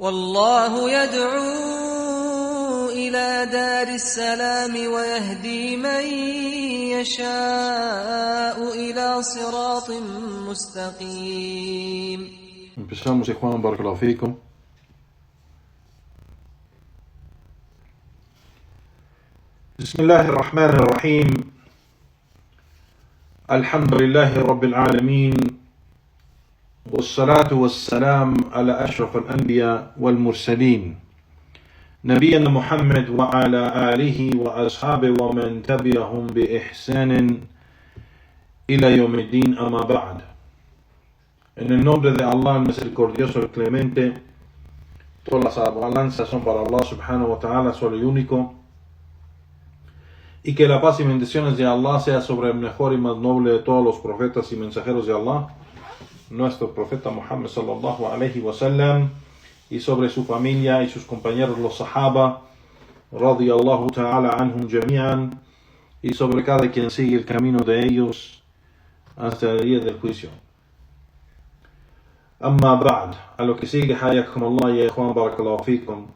والله يدعو إلى دار السلام ويهدي من يشاء إلى صراط مستقيم. Empezamos, Juan, barakallahu fikum. بسم الله الرحمن الرحيم. الحمد لله رب العالمين، والصلاة والسلام على أشرف الأنبياء والمرسلين نبينا محمد وعلى آله وأصحابه ومن تبعهم بإحسان إلى يوم الدين. أما بعد. En el nombre de Allah, el misericordioso, el clemente, todas las alabanzas son para Allah subhanahu wa ta'ala, solo y único. Y que la paz y bendiciones de Allah sea sobre el mejor y más noble de todos los profetas y mensajeros de Allah, nuestro profeta Muhammad sallallahu alayhi wa sallam, y sobre su familia y sus compañeros los sahaba, radiyallahu ta'ala anhum jami'an, y sobre cada quien sigue el camino de ellos hasta el día del juicio. Amma ba'd, a lo que sigue, hayakum Allah y Juan, barakallahu fikum.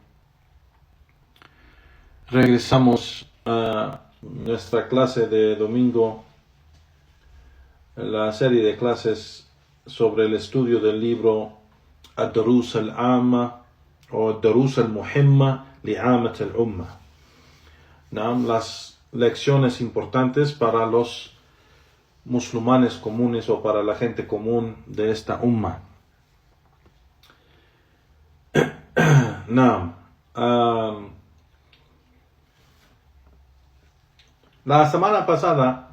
Regresamos a nuestra clase de domingo, la serie de clases sobre el estudio del libro Ad-Durus al-Amma o Ad-Durus al-Muhimma li'amat al-Umma. Las lecciones importantes para los musulmanes comunes o para la gente común de esta umma. La semana pasada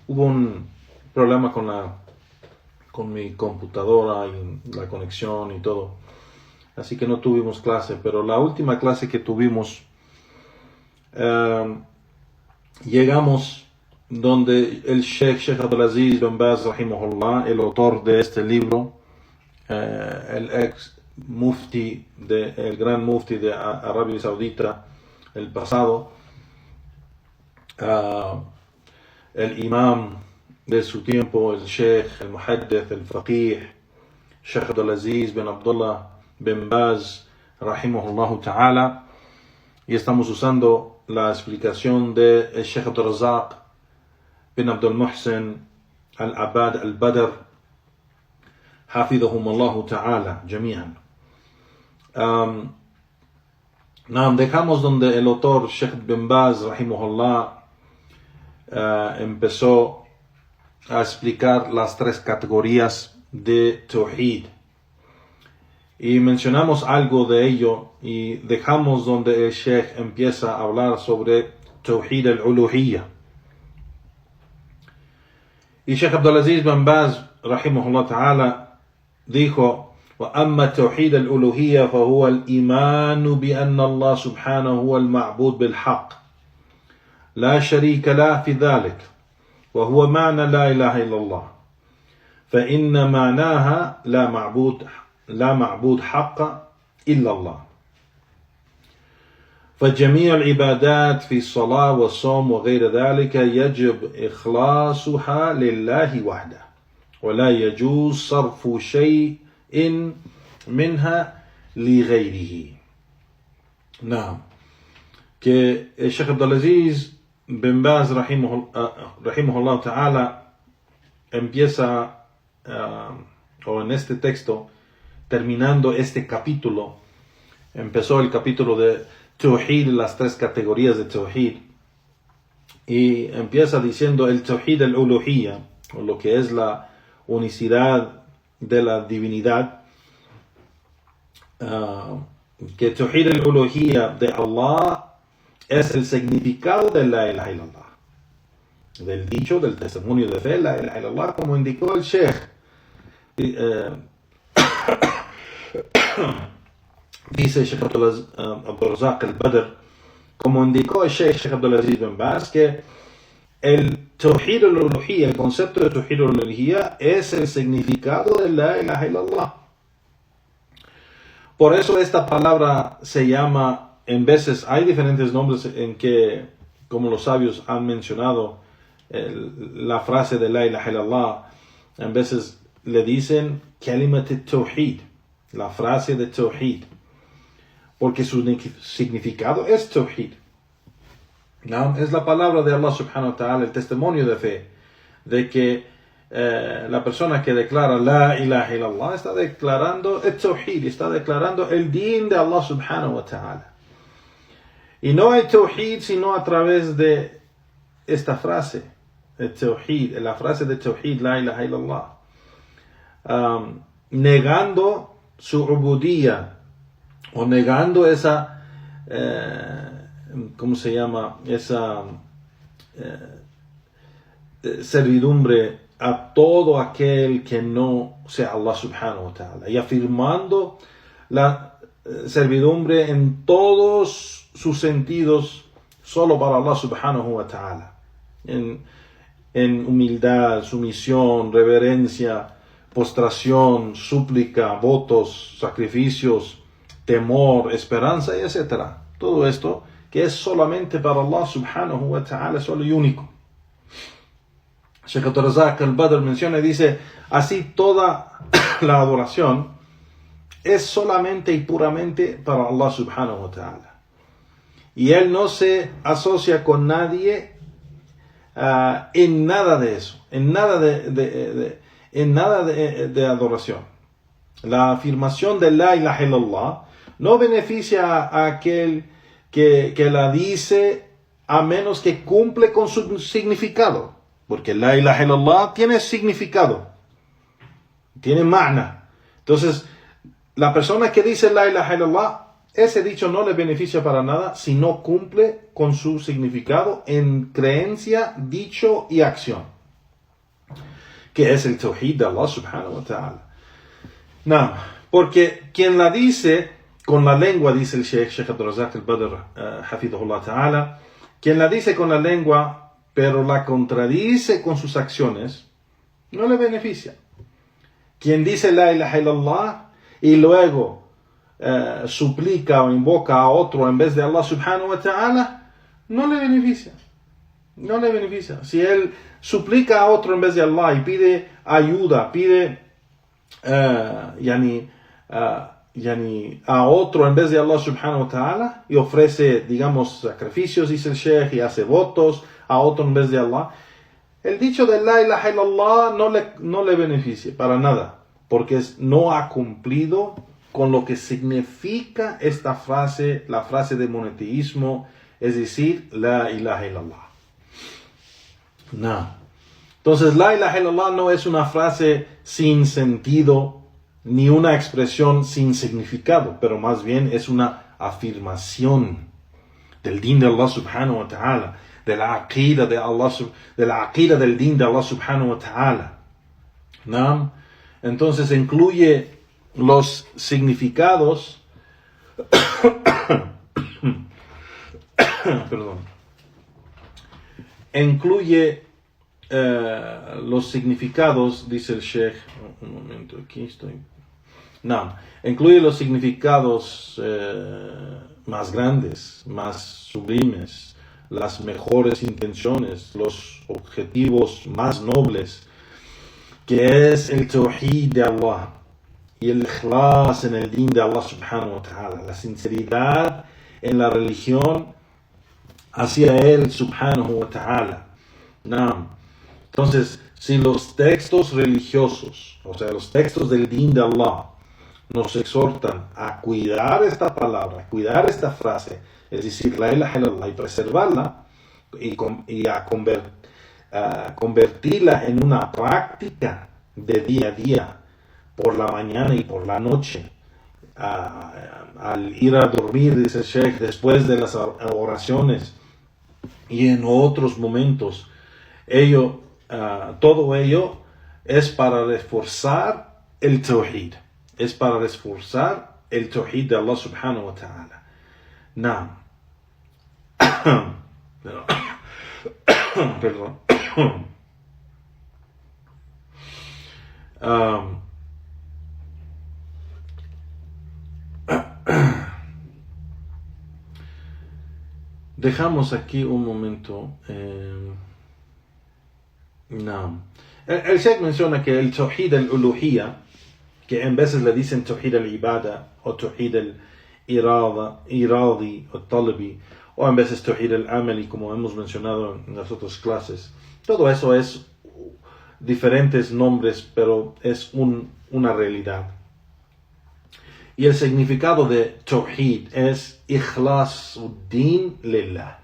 hubo un problema con mi computadora y la conexión y todo, así que no tuvimos clase, pero la última clase que tuvimos llegamos donde el Sheikh Abdulaziz bin Baz rahimahullah, el autor de este libro, el ex mufti el gran mufti de Arabia Saudita, el pasado, el imam de su tiempo, el sheikh, el muhaddith, el faqih, Sheikh Abdulaziz bin Abdullah bin Baz rahimahullah ta'ala, y estamos usando la explicación de el Sheikh Abdul Razak bin Abdul Muhsin al-Abad al-Badr hafidhahumullah ta'ala jami'an. Dejamos donde el autor Sheikh bin Baz rahimahullah empezó a explicar las tres categorías de Tawhid, y mencionamos algo de ello y dejamos donde el Sheikh empieza a hablar sobre Tawhid al-Uluhiyya. Y Sheikh Abdulaziz bin Baz rahimahullah ta'ala dijo: وأما التوحيد الألوهية فهو الإيمان بأن الله سبحانه هو المعبود بالحق لا شريك له في ذلك، وهو معنى لا إله إلا الله، فإن معناها لا معبود حق إلا الله. فجميع العبادات في الصلاة والصوم وغير ذلك يجب إخلاصها لله وحده، ولا يجوز صرف شيء منها لغيره. Que el Sheikh Abdulaziz bin Baz rahimahullah ta'ala empieza o en este texto, terminando este capítulo, empezó el capítulo de Tawhid, las tres categorías de Tawhid, y empieza diciendo el Tawhid al-Uluhiyya, o lo que es la unicidad de la divinidad, que Tawhid al-Uluhiyya de Allah es el significado de la ilaha illallah, del dicho, del testimonio de fe, la ilaha illallah, como indicó el Sheikh. Dice Sheikh Abdul Razak al-Badr, como indicó el Sheikh Abdulaziz bin Baz, que el Tawhid al-Uluhiyya, el concepto de Tawhid al-Uluhiyya es el significado de la ilaha illallah. Por eso esta palabra se llama, en veces hay diferentes nombres en que, como los sabios han mencionado, la frase de la ilaha illallah, en veces le dicen kalimat al-Tawhid, la frase de Tawhid. porque su significado es tawhid. ¿No? Es la palabra de Allah subhanahu wa ta'ala, el testimonio de fe, de que la persona que declara la ilaha illallah está declarando el tawhid, está declarando el din de Allah subhanahu wa ta'ala. Y no hay tawhid sino a través de esta frase, el tawhid, la frase de tawhid, la ilaha illallah. Negando su ubudiyya, o negando esa, ¿cómo se llama? Esa servidumbre a todo aquel que no sea Allah subhanahu wa ta'ala, y afirmando la servidumbre en todos sus sentidos solo para Allah subhanahu wa ta'ala, en humildad, sumisión, reverencia, postración, súplica, votos, sacrificios, temor, esperanza, y etc. Todo esto que es solamente para Allah subhanahu wa ta'ala, solo y único. Sheikh Abdul Razak al-Badr menciona y dice, así toda la adoración es solamente y puramente para Allah subhanahu wa ta'ala. Y Él no se asocia con nadie en nada de eso, en nada de adoración. La afirmación de la ilaha illallah no beneficia a aquel que la dice a menos que cumple con su significado. Porque la ilaha illallah tiene significado, tiene ma'na. Entonces, la persona que dice la ilaha illallah, ese dicho no le beneficia para nada si no cumple con su significado en creencia, dicho y acción, que es el tawhid de Allah subhanahu wa ta'ala. No, porque quien la dice con la lengua, dice el Sheikh Abdul Razak al-Badr, hafidhahullah ta'ala, quien la dice con la lengua pero la contradice con sus acciones, no le beneficia. Quien dice la ilaha illallah y luego suplica o invoca a otro en vez de Allah subhanahu wa ta'ala, no le beneficia. No le beneficia. Si él suplica a otro en vez de Allah y pide ayuda, pide a otro en vez de Allah subhanahu wa ta'ala, y ofrece, digamos, sacrificios, dice el Sheikh, y hace votos a otro en vez de Allah, el dicho de la ilaha illallah no le beneficia para nada, porque no ha cumplido con lo que significa esta frase, la frase de monoteísmo, es decir, la ilaha illallah. No. Entonces, la ilaha illallah no es una frase sin sentido, ni una expresión sin significado, pero más bien es una afirmación del din de Allah subhanahu wa ta'ala, de la aqida de Allah, de la aqida del din de Allah subhanahu wa ta'ala. ¿No? Entonces incluye los significados perdón, incluye los significados, dice el Sheikh, un momento, aquí estoy. No, incluye los significados más grandes, más sublimes, las mejores intenciones, los objetivos más nobles, que es el tawhid de Allah y el ikhlas en el din de Allah subhanahu wa ta'ala, la sinceridad en la religión hacia él subhanahu wa ta'ala. No. Entonces, si los textos religiosos, o sea, los textos del din de Allah, nos exhortan a cuidar esta palabra, cuidar esta frase, es decir, la ilaha illallah, y preservarla, y a convertirla en una práctica de día a día, por la mañana y por la noche, al ir a dormir, dice el Sheikh, después de las oraciones y en otros momentos, todo ello es para reforzar el tawhid, es para reforzar el tawhid de Allah subhanahu wa ta'ala. Now, perdón. Dejamos aquí un momento. El Sheikh menciona que el tawhid al-uluhiyya, que en veces le dicen tawhid al-ibada o tawhid iradi o talabi, o en veces tawhid al-amali, como hemos mencionado en las otras clases. Todo eso es diferentes nombres, pero es una realidad. Y el significado de tawhid es ikhlasuddin lillah.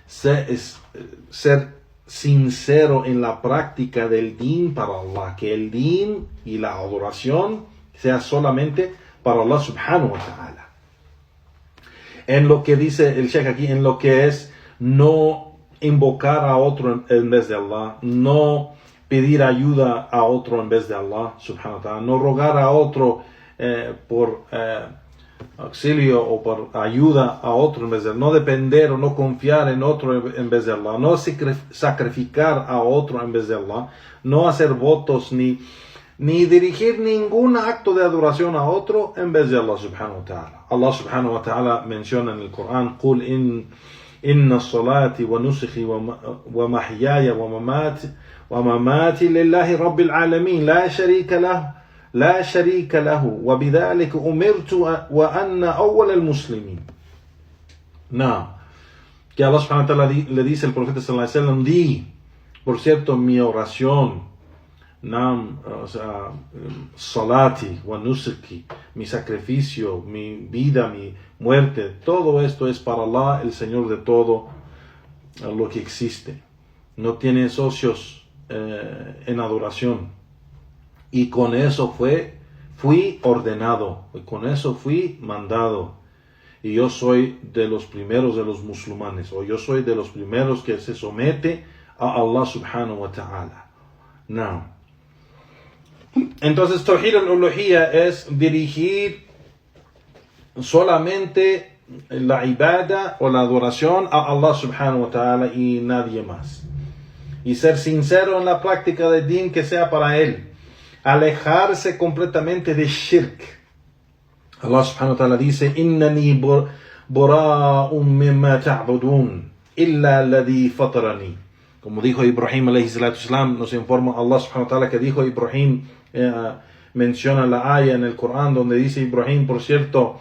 Ser sincero en la práctica del din para Allah, que el din y la adoración sea solamente para Allah subhanahu wa ta'ala. En lo que dice el Sheikh aquí, en lo que es no invocar a otro en vez de Allah, no pedir ayuda a otro en vez de Allah subhanahu wa ta'ala, no rogar a otro por auxilio o por ayuda a otro en vez de Allah, no depender o no confiar en otro en vez de Allah, no sacrificar a otro en vez de Allah, no hacer votos ni dirigir ningún acto de adoración a otro en vez de Allah subhanahu wa ta'ala. Allah subhanahu wa ta'ala menciona en el Corán: قُلْ إِنَّ الصَّلَاةِ وَنُسُكِي وَمَحْيَايَ وَمَمَاتِي لِلَّهِ رَبِّ الْعَالَمِينَ لا شريك له وبذلك أمرت وأنا أول المسلمين. No, que Allah subhanahu wa ta'ala le dice al profeta sallallahu alaihi wasallam: di, por cierto, mi oración, salati wa nusuki, mi sacrificio, mi vida, mi muerte, todo esto es para Allah, el Señor de todo lo que existe. No tiene socios en adoración. Y con eso fui ordenado, y con eso fui mandado. Y yo soy de los primeros de los musulmanes, o yo soy de los primeros que se somete a Allah subhanahu wa ta'ala. No. Entonces, Tawhid al-Uluhiyya es dirigir solamente la ibada o la adoración a Allah subhanahu wa ta'ala y nadie más. Y ser sincero en la práctica del din que sea para Él. Alejarse completamente de shirk. Allah subhanahu wa ta'ala dice: Innani bura'un mimma ta'budun illa alladhi fatarani. Como dijo Ibrahim alayhi salatu wasalam, nos informa Allah subhanahu wa ta'ala que dijo Ibrahim, menciona la aya en el Corán donde dice Ibrahim: por cierto,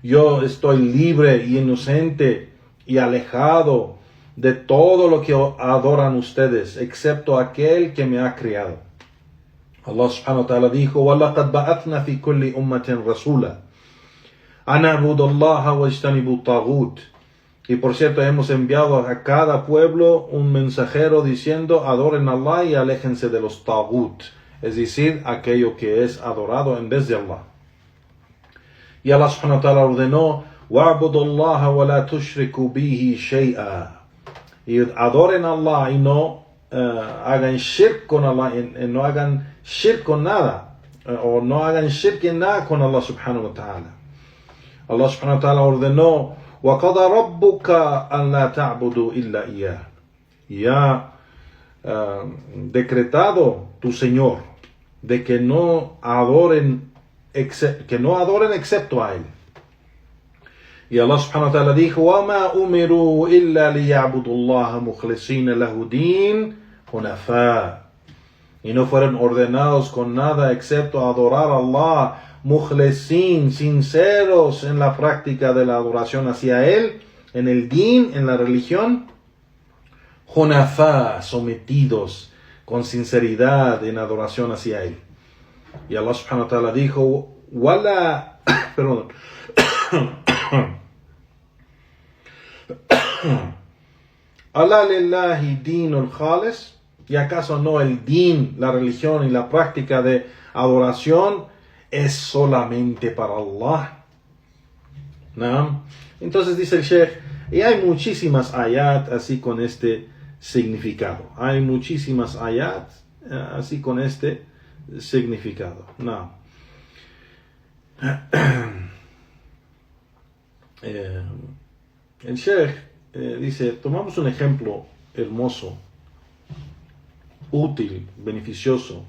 yo estoy libre y inocente y alejado de todo lo que adoran ustedes, excepto aquel que me ha creado. Allah subhanahu wa ta'ala dijo: وَلَقَدْ بَعَثْنَا فِي كُلِّ أُمَّةٍ رَسُولًا أَنْ اعْبُدُوا اللَّهَ وَاجْتَنِبُوا الطَّاغُوتَ. Y por cierto, hemos enviado a cada pueblo un mensajero diciendo: adoren a Allah y aléjense de los taghut, es decir, aquello que es adorado en vez de Allah. Y Allah subhanahu wa ta'ala ordenó: وَاعْبُدُوا اللَّهَ وَلَا تُشْرِكُوا بِهِ شَيْئًا. Y adoren a Allah y no hagan shirk con Allah, no hagan shirk con nada, o no hagan shirk en nada con Allah subhanahu wa ta'ala. Allah subhanahu wa ta'ala ordenó: وَقَضَى رَبُّكَ أَنْ لَا تَعْبُدُوا إِلَّا إِيَّاهُ. Y ha decretado tu Señor de que no adoren excepto a Él. Y Allah subhanahu wa ta'ala dijo: وَمَا أُمِرُوا إِلَّا لِيَعْبُدُوا اللَّهَ مُخْلِصِينَ لَهُ دِينَ حُنَفَاءَ. Y no fueron ordenados con nada excepto adorar a Allah, mukhlisin, sinceros en la práctica de la adoración hacia Él, en el din, en la religión, hunafa, sometidos con sinceridad en adoración hacia Él. Y Allah subhanahu wa ta'ala dijo: wala, perdón, ala lillahi dinul khalis. ¿Y acaso no el din, la religión y la práctica de adoración es solamente para Allah? ¿No? Entonces dice el Sheikh, y hay muchísimas ayat así con este significado. Hay muchísimas ayat así con este significado. No. El Sheikh dice, tomamos un ejemplo hermoso, útil, beneficioso,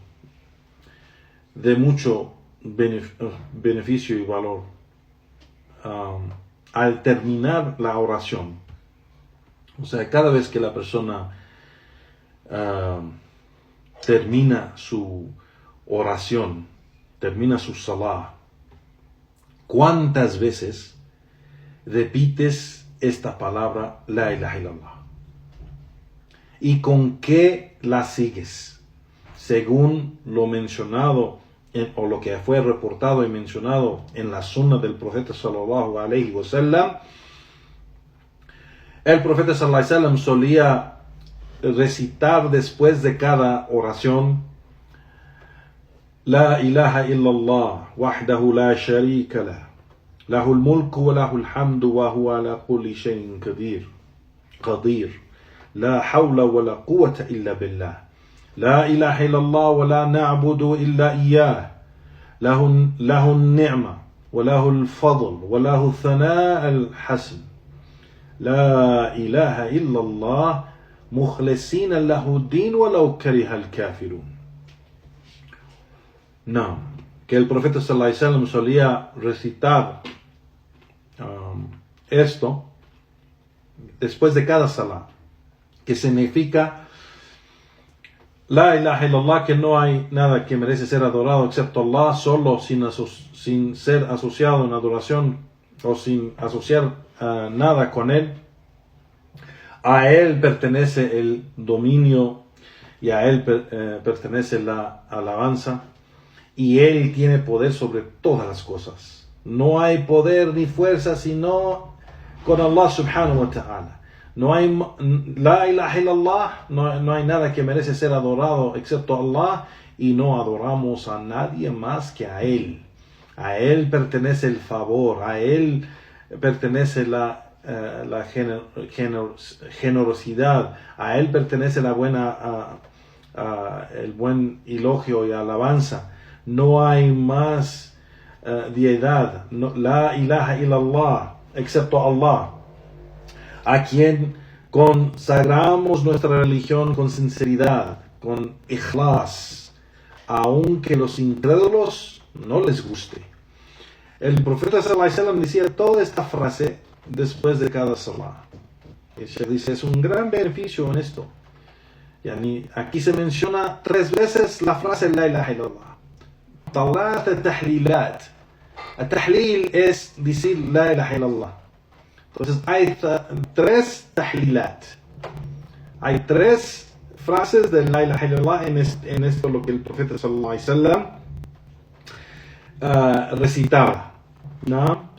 de mucho beneficio y valor. Al terminar la oración, o sea, cada vez que la persona termina su oración, termina su salah, ¿cuántas veces repites esta palabra, la ilaha illallah? ¿Y con qué la sigues? Según lo mencionado, o lo que fue reportado y mencionado en la sunna del profeta sallallahu alaihi wasallam, el profeta sallallahu alaihi wasallam solía recitar después de cada oración, la ilaha illallah, wahdahu la sharika lah, lahul mulku wa lahul hamdu wa huwa ala kulli shay'in qadir, la hawla wa la quwwata illa billah, la ilaha illallah wa la na'budu illa iyyah, lahu an-ni'ma wa lahu al-fadl wa lahu thana' al-hasan, la ilaha illallah mukhlisina lahu ad-din wa law kariha al-kafirun. No, que el profeta sallallahu alaihi wasallam solía recitar esto después de cada salah, que significa la ilaha illallah, que no hay nada que merece ser adorado excepto Allah, solo, sin ser asociado en adoración o sin asociar nada con él. A él pertenece el dominio y a él pertenece la alabanza, y él tiene poder sobre todas las cosas. No hay poder ni fuerza sino con Allah subhanahu wa ta'ala. No hay la ilaha illallah, no hay nada que merece ser adorado excepto Allah, y no adoramos a nadie más que a él. A él pertenece el favor, a él pertenece la generosidad, a él pertenece la el buen elogio y alabanza. No hay más deidad, la ilaha illallah, excepto Allah, a quien consagramos nuestra religión con sinceridad, con ikhlas, aunque los incrédulos no les guste. El profeta sallallahu alaihi wasallam decía toda esta frase después de cada salah. Y se dice, es un gran beneficio en esto. Aquí se menciona 3 veces la frase la ilaha illallah. ثلاث تحليلات. التحليل es decir la ilaha illallah. Entonces hay 3 tahlilat. Hay 3 frases de la ilaha illallah en esto lo que el profeta sallallahu alaihi wasallam recitaba, ¿no?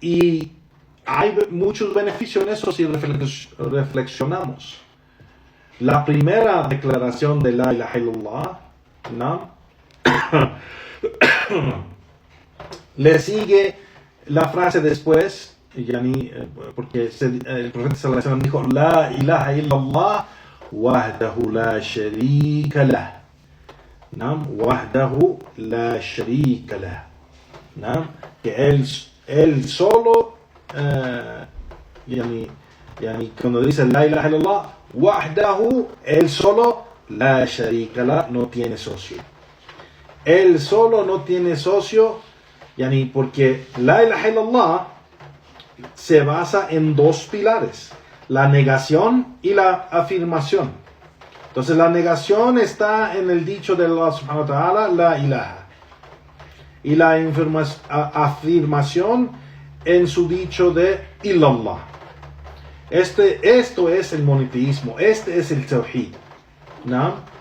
Y hay muchos beneficios en eso si reflexionamos. La primera declaración de la ilaha illallah, ¿no? Le sigue la frase después, porque el profeta sallallahu alaihi wasallam dijo la ilaha illallah wahdahu la sharika lah, ¿no? Wahdahu la sharika lah, ¿no? Que él solo, cuando dice la ilaha illallah wahdahu, él solo, la sharika lah, no tiene socio. Él solo no tiene socio, porque la ilaha illallah se basa en 2 pilares, la negación y la afirmación. Entonces la negación está en el dicho de Allah subhanahu wa ta'ala, la ilaha, y la afirmación en su dicho de illallah. Esto es el monoteísmo, este es el tawhid, ¿no?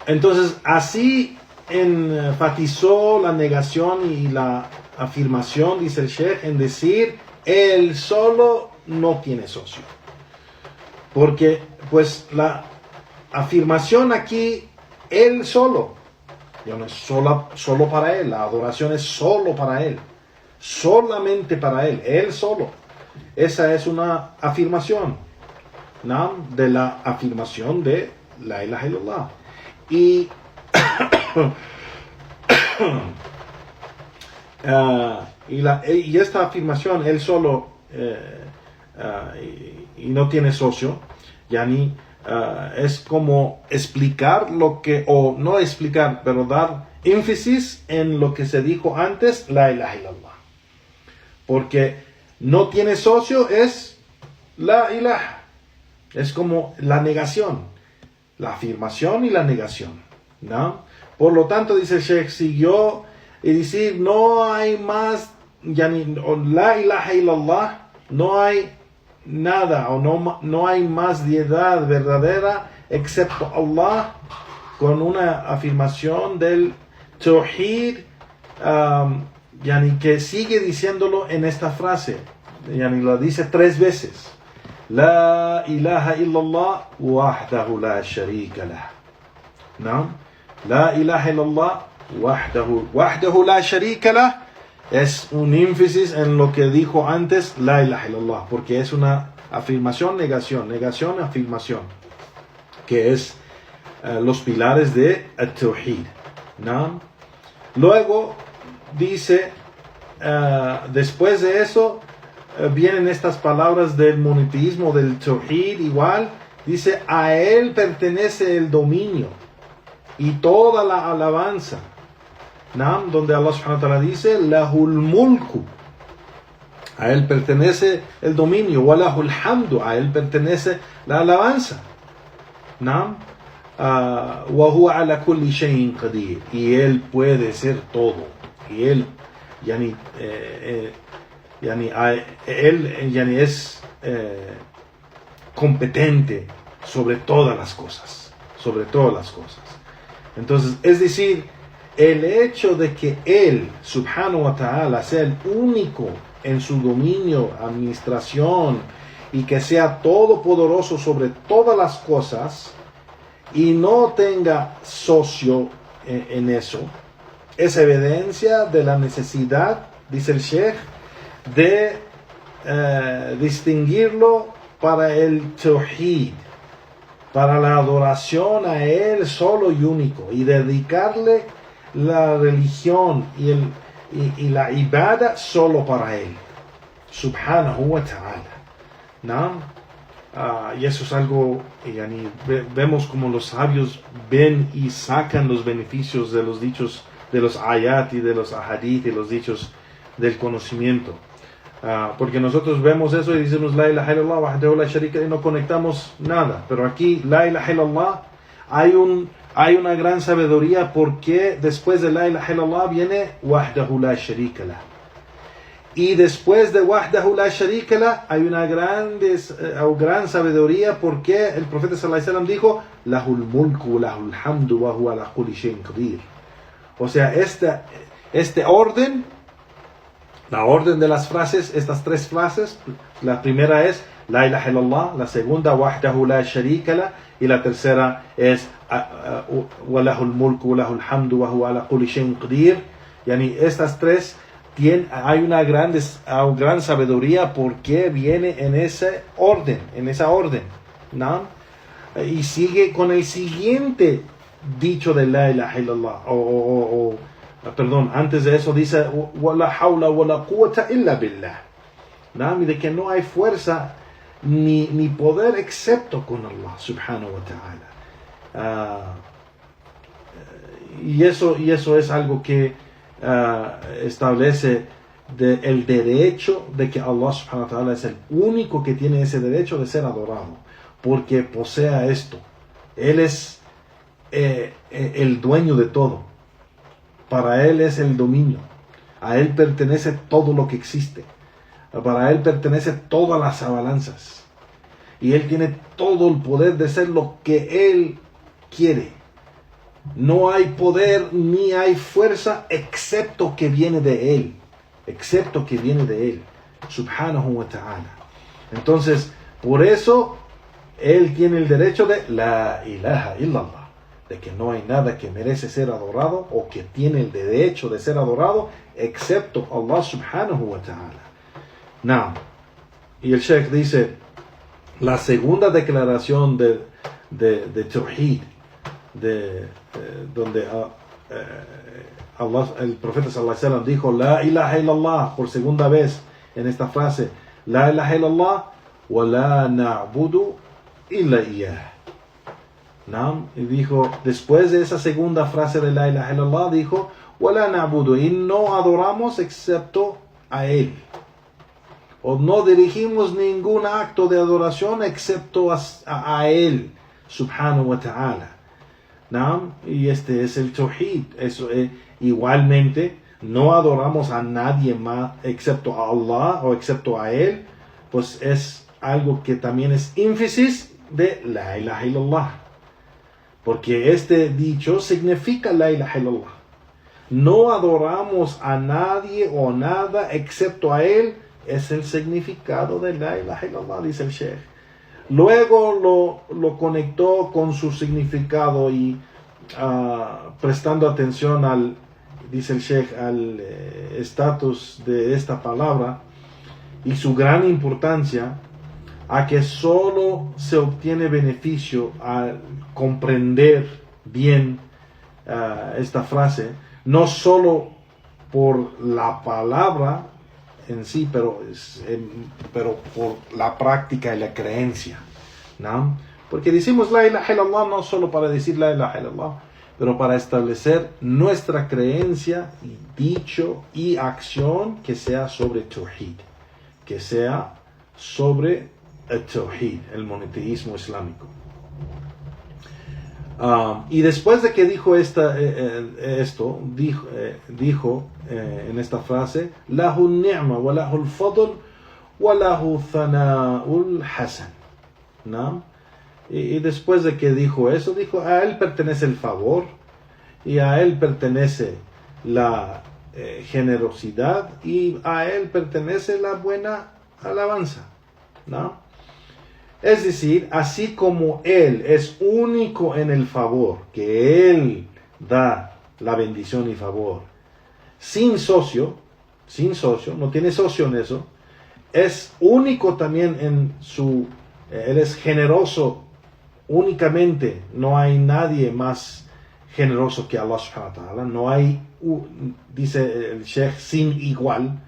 Entonces, así enfatizó la negación y la afirmación, dice el Sheikh, en decir, él solo no tiene socio. Porque, pues, la afirmación aquí, él solo, no es solo para él, la adoración es solo para él, solamente para él solo. Esa es una afirmación, ¿no? De la afirmación de la ilaha illallah. Y esta afirmación, él solo y no tiene socio, es como explicar lo que, o no explicar, pero dar énfasis en lo que se dijo antes, la ilaha illallah. Porque no tiene socio es la ilaha. Es como la negación. La afirmación y la negación, ¿no? Por lo tanto, dice el Sheikh, siguió y decir no hay más, yani, la ilaha illallah, no hay nada o no hay más deidad verdadera excepto Allah, con una afirmación del Tawhid, yani, que sigue diciéndolo en esta frase, yani, lo dice 3 veces. La ilaha illallah wahdahu la sharika lah. ¿No? La ilaha illallah wahdahu la sharika lah es un énfasis en lo que dijo antes, la ilaha illallah, porque es una afirmación, negación, afirmación, que es los pilares de At-Tawhid, ¿no? Luego dice, después de eso, vienen estas palabras del monoteísmo, del Tawhid, igual, dice, a él pertenece el dominio y toda la alabanza, ¿no? Donde Allah subhanahu wa ta'ala dice, lahul mulku, a él pertenece el dominio, wa lahul hamdu, a él pertenece la alabanza, ¿no? Wa huwa ala kulli shay'in qadir, y él puede ser todo, y él, yani, él es competente sobre todas las cosas, Entonces, es decir, el hecho de que él, subhanahu wa ta'ala, sea el único en su dominio, administración, y que sea todopoderoso sobre todas las cosas, y no tenga socio en eso, es evidencia de la necesidad, dice el Sheikh, de distinguirlo para el Tawhid, para la adoración a él solo y único, y dedicarle la religión y la ibada solo para él, subhanahu wa ta'ala, ¿no? Y eso es algo, yani, vemos como los sabios ven y sacan los beneficios de los dichos, de los ayat y de los ahadith y los dichos del conocimiento. Porque nosotros vemos eso y decimos la ilaha illallah wahdahu la sharika y no conectamos nada. Pero aquí la ilaha illallah hay una gran sabiduría, porque después de la ilaha illallah viene wahdahu la sharika lah. Y después de wahdahu la sharika lah hay una gran sabiduría, porque el profeta sallallahu alaihi wasallam dijo lahul mulku lahul hamdu wa huwa ala kulli shay'in qadir. O sea, este orden, la orden de las frases, estas 3 frases, la primera es la ilaha illallah, la segunda wahdahu la sharika lah, y la tercera es wa lahul mulku wa lahul hamdu wa huwa ala kulli shay'in qadir. Yani, estas 3 hay una gran sabiduría, porque viene en esa orden, ¿no? Y sigue con el siguiente dicho de la ilaha illallah, perdón, antes de eso dice wa la hawla wa la quwwata illa billah, ¿no? Y de que no hay fuerza ni poder excepto con Allah subhanahu wa ta'ala. Y eso es algo que establece el derecho de que Allah subhanahu wa ta'ala es el único que tiene ese derecho de ser adorado, porque posea esto. Él es el dueño de todo. Para él es el dominio. A él pertenece todo lo que existe. Para él pertenece todas las balanzas. Y él tiene todo el poder de ser lo que él quiere. No hay poder ni hay fuerza excepto que viene de él. Subhanahu wa ta'ala. Entonces, por eso, él tiene el derecho de la ilaha illallah, de que no hay nada que merece ser adorado o que tiene el derecho de ser adorado excepto Allah subhanahu wa ta'ala. Now, y el Sheikh dice, la segunda declaración de Tawhid, donde el profeta sallallahu alaihi wasallam dijo la ilaha illallah por segunda vez en esta frase, la ilaha illallah wa la na'budu illa iyah. ¿No? Y dijo, después de esa segunda frase de la ilaha illallah, dijo wa la na'budu, y no adoramos excepto a él, o no dirigimos ningún acto de adoración excepto a él subhanahu wa ta'ala. ¿No? Y este es el Tawhid. Eso igualmente no adoramos a nadie más excepto a Allah o excepto a Él, pues es algo que también es énfasis de la ilaha illallah. Porque este dicho significa la ilaha illallah. No adoramos a nadie o nada excepto a Él, es el significado de la ilaha illallah, dice el Sheikh. Luego lo conectó con su significado y prestando atención al, dice el Sheikh, al estatus de esta palabra y su gran importancia, a que solo se obtiene beneficio al comprender bien esta frase, no solo por la palabra en sí, pero por la práctica y la creencia, ¿no? Porque decimos la ilaha illallah no solo para decir la ilaha illallah, pero para establecer nuestra creencia, dicho y acción que sea sobre Tawhid, que sea sobre el Tawhid, el monoteísmo islámico. Y después de que dijo esto, dijo en esta frase, lahu ni'ma wa lahu al-fadl wa lahu thana'ul hasan, ¿no? Y después de que dijo eso, dijo, a él pertenece el favor y a él pertenece la generosidad y a él pertenece la buena alabanza, ¿no? Es decir, así como Él es único en el favor, que Él da la bendición y favor, sin socio, no tiene socio en eso, es único también en su, Él es generoso únicamente, no hay nadie más generoso que Allah subhanahu wa ta'ala, no hay, dice el Sheikh, sin igual,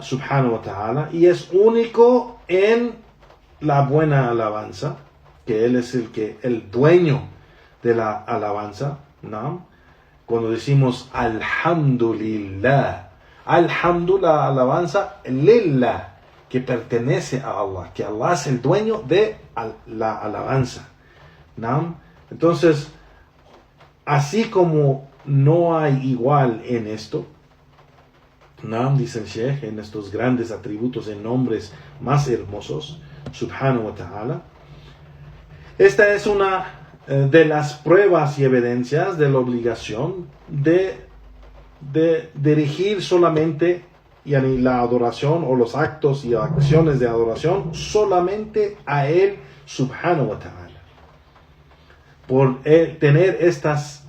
subhanahu wa ta'ala, y es único en la buena alabanza, que Él es el dueño de la alabanza, ¿no? Cuando decimos alhamdulillah, la alabanza lillah, que pertenece a Allah, que Allah es el dueño de la alabanza, ¿no? Entonces, así como no hay igual en esto, ¿no? Dice el Sheikh, en estos grandes atributos en nombres más hermosos, subhanahu wa ta'ala. Esta es una de las pruebas y evidencias de la obligación de dirigir solamente la adoración o los actos y acciones de adoración solamente a Él subhanahu wa ta'ala. Por tener estas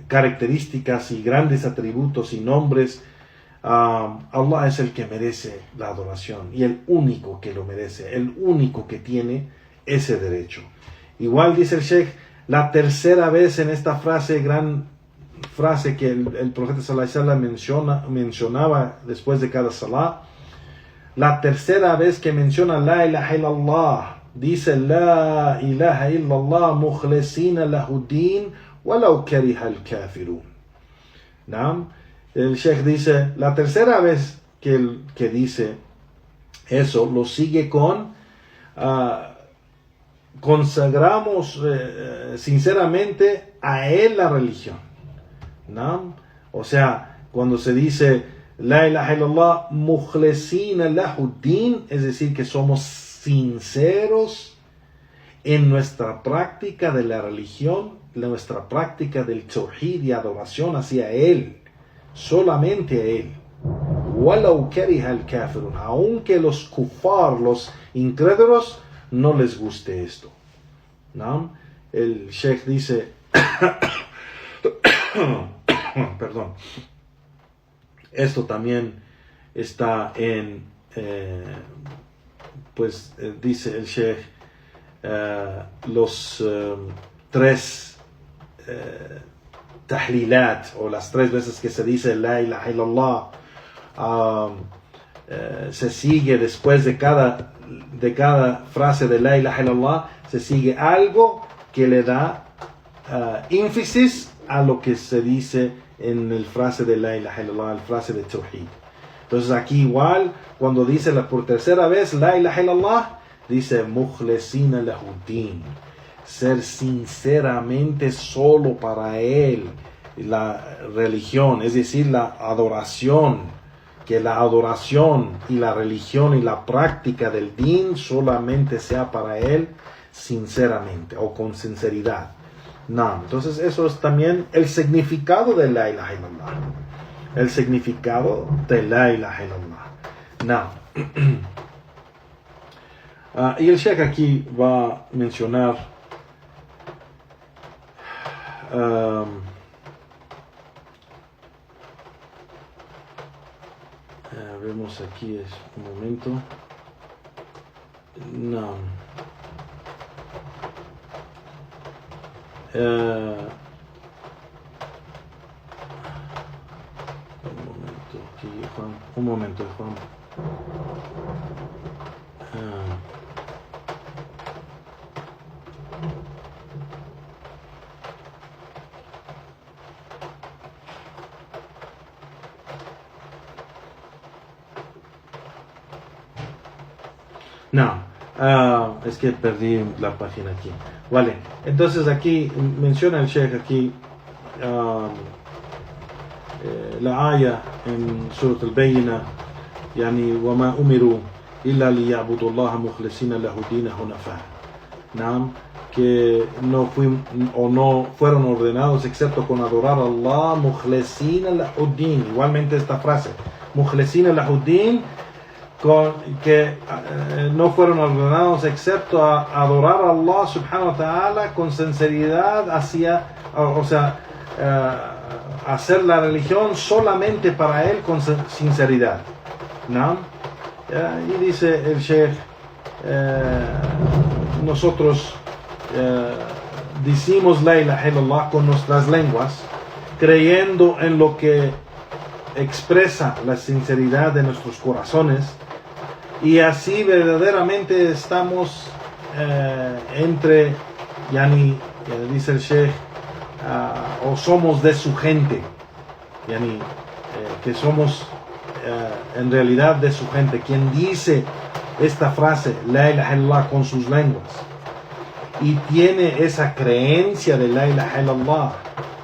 características y grandes atributos y nombres, Allah es el que merece la adoración y el único que lo merece, el único que tiene ese derecho. Igual dice el Sheikh, la tercera vez en esta frase, gran frase que el profeta sallallahu alaihi wasallam mencionaba después de cada salah, la tercera vez que menciona la ilaha illallah, dice la ilaha illallah mukhlisina lahudin walau kariha al-kafirun. ¿No? El Sheikh dice, la tercera vez que dice eso, lo sigue con consagramos sinceramente a Él la religión, ¿no? O sea, cuando se dice la ilaha illallah mukhlisina lahuddin, es decir, que somos sinceros en nuestra práctica de la religión, nuestra práctica del tawhid y adoración hacia Él, solamente a Él. Walau kariha al-kafirun, aunque los kufar, los incrédulos, no les guste esto, ¿no? El Sheikh dice perdón, esto también está en dice el Sheikh, los tres tahlilat, o las tres veces que se dice la ilaha illallah, se sigue después de cada frase de la ilaha illallah, se sigue algo que le da énfasis a lo que se dice en el frase de la ilaha illallah, la frase de tawhid. Entonces aquí igual, cuando dice por tercera vez la ilaha illallah, dice mukhlisina lahuddin, ser sinceramente solo para Él la religión, es decir, la adoración, que la adoración y la religión y la práctica del din solamente sea para él sinceramente o con sinceridad. No, entonces eso es también el significado de la ilaha illallah. El significado de la ilaha illallah. No. Y el Sheikh aquí va a mencionar vemos aquí es un momento. No. Un momento, Juan. No, es que perdí la página aquí. Vale, entonces aquí menciona el Sheikh aquí la aya en Surat al-Bayyinah, yani وَمَا أُمِرُوا إِلَّا لِيَعْبُدُوا اللَّهَ مُخْلِصِينَ لَهُ الدِّينَ حُنَفَاءَ. Que no fueron ordenados excepto con adorar a Allah مُخْلِصِينَ لَهُ الدِّينَ. Igualmente esta frase, مُخْلِصِينَ لَهُ الدِّينَ, que no fueron ordenados excepto a adorar a Allah subhanahu wa ta'ala con sinceridad hacia, hacer la religión solamente para él con sinceridad. ¿No? Y dice el Sheikh, nosotros decimos la ilaha illallah con nuestras lenguas, creyendo en lo que expresa la sinceridad de nuestros corazones, y así verdaderamente estamos entre, yani, dice el Sheikh, o somos de su gente, yani, que somos en realidad de su gente. Quien dice esta frase, la ilaha illallah, con sus lenguas, y tiene esa creencia de la ilaha illallah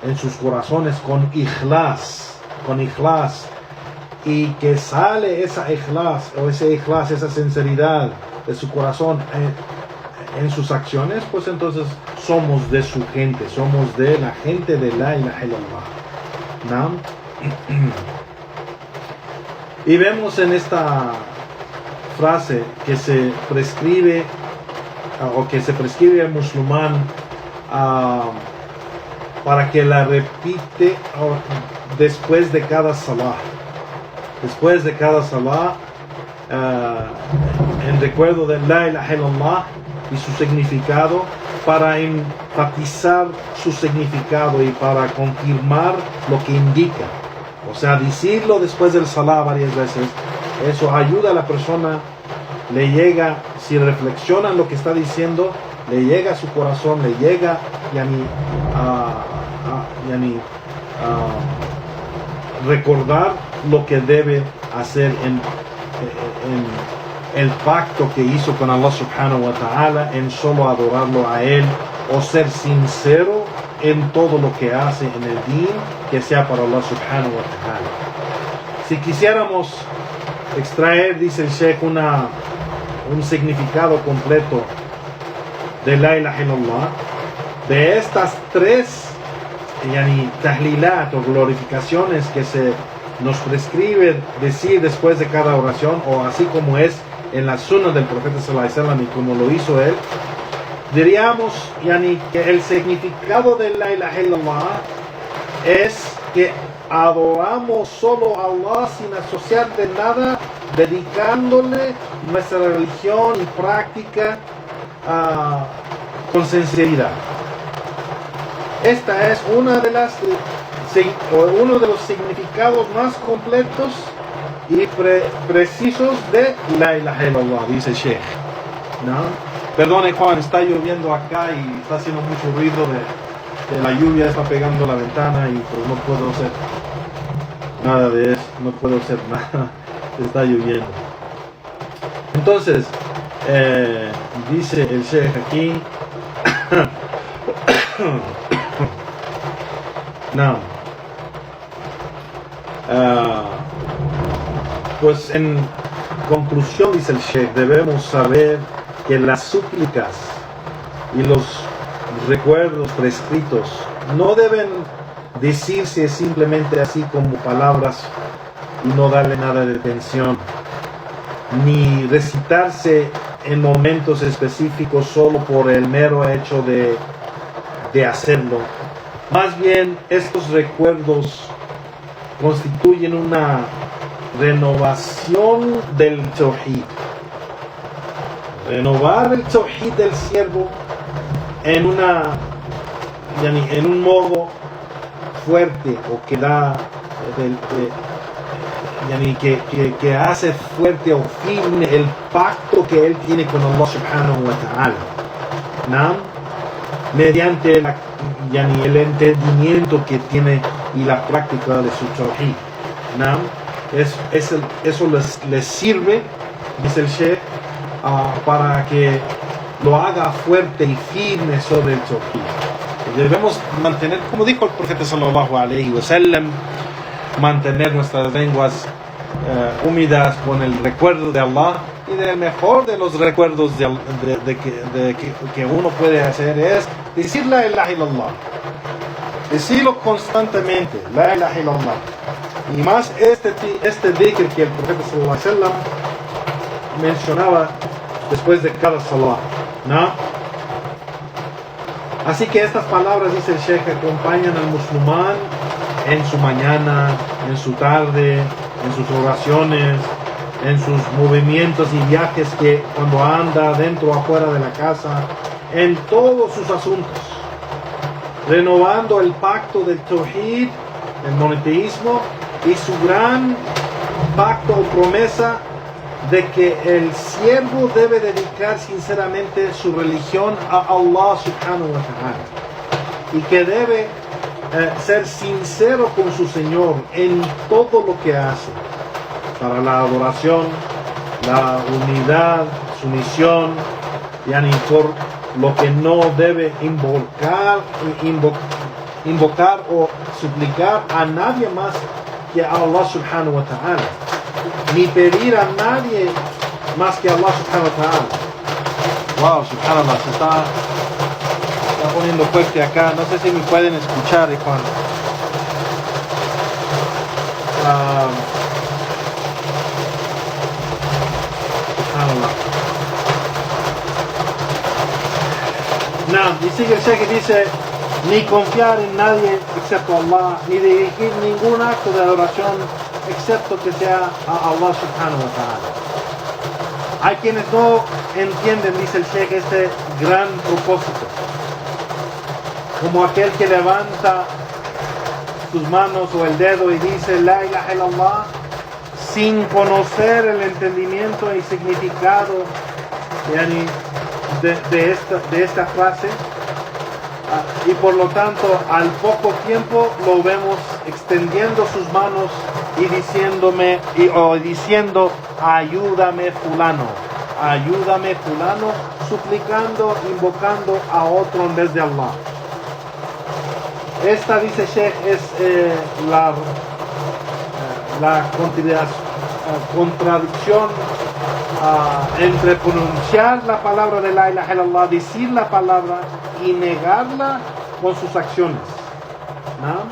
en sus corazones con ikhlas, y que sale esa ikhlas, esa sinceridad de su corazón en sus acciones, pues entonces somos de su gente, somos de la gente de la ilaha illallah. ¿No? Y vemos en esta frase que se prescribe al musulmán para que la repite después de cada salah. Después de cada salah, en recuerdo de la ilaha illallah y su significado, para enfatizar su significado y para confirmar lo que indica. O sea, decirlo después del salah varias veces, eso ayuda a la persona, le llega, si reflexiona en lo que está diciendo, le llega a su corazón, le llega recordar lo que debe hacer en el pacto que hizo con Allah subhanahu wa ta'ala, en solo adorarlo a él, o ser sincero en todo lo que hace en el din, que sea para Allah subhanahu wa ta'ala. Si quisiéramos extraer, dice el Sheikh, un significado completo de la ilaha illallah, de estas tres tahlilat o glorificaciones que se nos prescribe decir después de cada oración, o así como es en la sunna del profeta sallallahu alaihi wasallam y como lo hizo él, diríamos que el significado de la ilaha illallah es que adoramos solo a Allah sin asociarle nada, dedicándole nuestra religión y práctica con sinceridad. Esta es uno de los significados más completos y precisos de la ilaha illallah, dice el Sheikh. ¿No? Perdone, Juan, está lloviendo acá y está haciendo mucho ruido de la lluvia, está pegando la ventana y pues no puedo hacer nada de eso, no puedo hacer nada, está lloviendo. Entonces, dice el Sheikh aquí, no, Pues en conclusión, dice el Sheikh, debemos saber que las súplicas y los recuerdos prescritos no deben decirse simplemente así como palabras y no darle nada de atención, ni recitarse en momentos específicos solo por el mero hecho de hacerlo. Más bien, estos recuerdos constituyen una renovación del tawhid. Renovar el tawhid del siervo en un modo fuerte, o que da que hace fuerte o firme el pacto que él tiene con Allah subhanahu wa ta'ala, ¿no? Mediante el entendimiento que tiene y la práctica de su tawhid, ¿no? Eso les sirve, dice el Sheikh, para que lo haga fuerte y firme sobre el tawhid. Debemos mantener, como dijo el profeta sallallahu alaihi wasallam, mantener nuestras lenguas húmedas con el recuerdo de Allah, y el mejor de los recuerdos que uno puede hacer es decir la ilaha illallah, decirlo constantemente, la ilaha illallah, y más este dhikr que el profeta sallallahu alaihi wasallam mencionaba después de cada salah, ¿no? Así que estas palabras, dice el Sheikh, acompañan al musulmán en su mañana, en su tarde, en sus oraciones, en sus movimientos y viajes, que cuando anda dentro o afuera de la casa, en todos sus asuntos, renovando el pacto del tawhid, el monoteísmo, y su gran pacto o promesa de que el siervo debe dedicar sinceramente su religión a Allah subhanahu wa ta'ala, y que debe ser sincero con su Señor en todo lo que hace, para la adoración, la unidad, sumisión, por lo que no debe invocar o suplicar a nadie más que a Allah subhanahu wa ta'ala, ni pedir a nadie más que a Allah subhanahu wa ta'ala. Wow, subhanallah, se está poniendo fuerte acá. No sé si me pueden escuchar, Juan. Subhanallah. No, y sigue el Sheikh, dice: ni confiar en nadie excepto Allah, ni dirigir ningún acto de adoración excepto que sea a Allah subhanahu wa ta'ala. Hay quienes no entienden, dice el Sheikh, este gran propósito, como aquel que levanta sus manos o el dedo y dice la ilaha illallah sin conocer el entendimiento y significado de esta frase, y por lo tanto al poco tiempo lo vemos extendiendo sus manos y diciendo ayúdame fulano, suplicando, invocando a otro en vez de Allah. Esta, dice Sheikh, es la contradicción entre pronunciar la palabra de la ilaha illallah, decir la palabra y negarla con sus acciones, ¿no?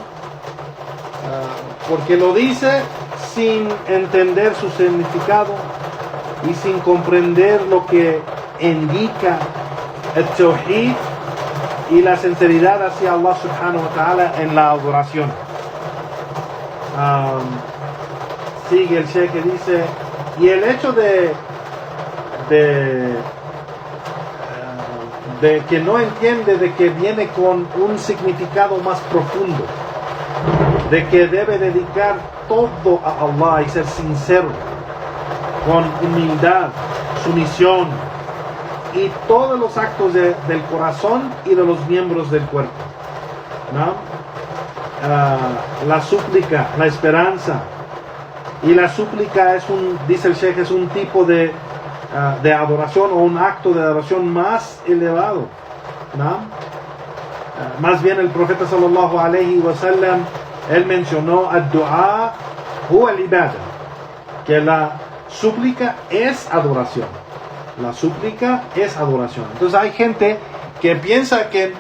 Porque lo dice sin entender su significado y sin comprender lo que indica el tawhid y la sinceridad hacia Allah subhanahu wa ta'ala en la adoración. Sigue el Sheikh que dice: y el hecho de que no entiende de que viene con un significado más profundo, de que debe dedicar todo a Allah y ser sincero, con humildad, sumisión y todos los actos del corazón y de los miembros del cuerpo, ¿no? La súplica, la esperanza, y la súplica es dice el Sheikh, es un tipo de adoración, o un acto de adoración más elevado, ¿no? Más bien el profeta sallallahu alaihi wasallam, él mencionó ad-du'a huwa al-ibada, que la súplica es adoración. La súplica es adoración. Entonces hay gente que piensa que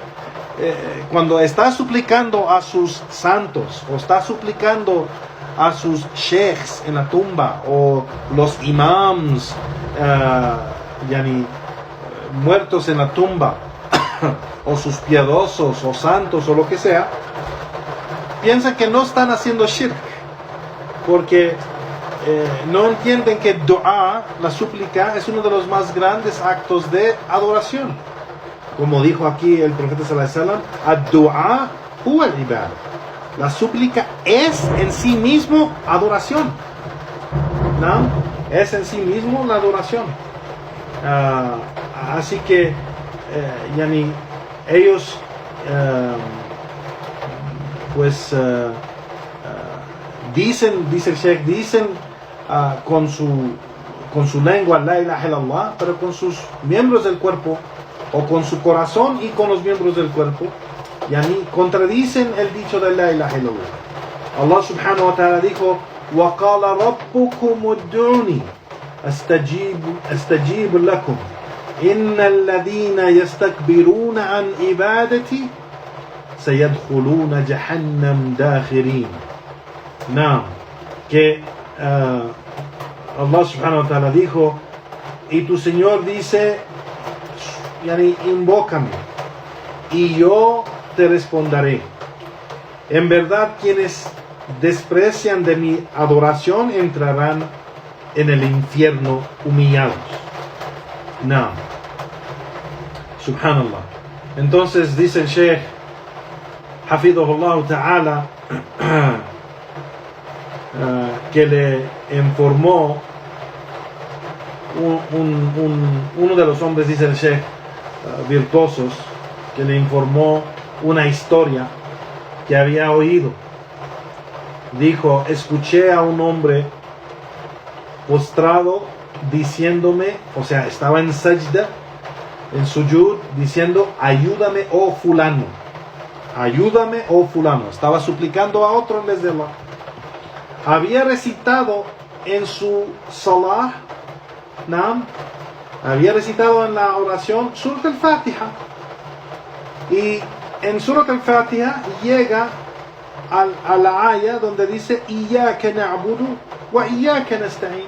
cuando está suplicando a sus santos o está suplicando a sus sheikhs en la tumba o los imams muertos en la tumba o sus piadosos o santos o lo que sea, piensan que no están haciendo shirk porque no entienden que dua, la súplica, es uno de los más grandes actos de adoración. Como dijo aquí el profeta sallallahu alaihi wasallam, ad-du'a huwa al-ibada. La súplica es en sí mismo adoración. ¿No? Es en sí mismo la adoración. Así que ellos dicen, dice el Sheikh, dicen con su lengua la ilaha illallah, pero con sus miembros del cuerpo, o con su corazón y con los miembros del cuerpo, contradicen el dicho de la ilaha illallah. Allah subhanahu wa ta'ala dijo: وَقَالَ رَبُّكُمُ ادْعُونِي أَسْتَجِيبُ لَكُمْ إِنَّ الَّذِينَ يَسْتَكْبِرُونَ عَنْ عِبَادَتِي سَيَدْخُلُونَ جَهَنَّمَ دَاخِرِينَ. Que Allah subhanahu wa ta'ala dijo: y tu Señor dice, invócame y yo te responderé. En verdad, quienes desprecian de mi adoración entrarán en el infierno humillados. Subhanallah. Entonces dice el Sheikh Hafidhahullah Ta'ala que le informó uno de los hombres, dice el Sheikh, virtuosos, que le informó una historia que había oído. Dijo: escuché a un hombre postrado diciéndome, o sea, estaba en sajda, en sujud, diciendo: ayúdame, oh fulano, ayúdame, oh fulano. Estaba suplicando a otro en vez de Allah. Había recitado en su salah, había recitado en la oración Surat al-Fatiha, y en Surat al-Fatiha llega a la aya donde dice: Iyyaka na'budu wa iyyaka nasta'in.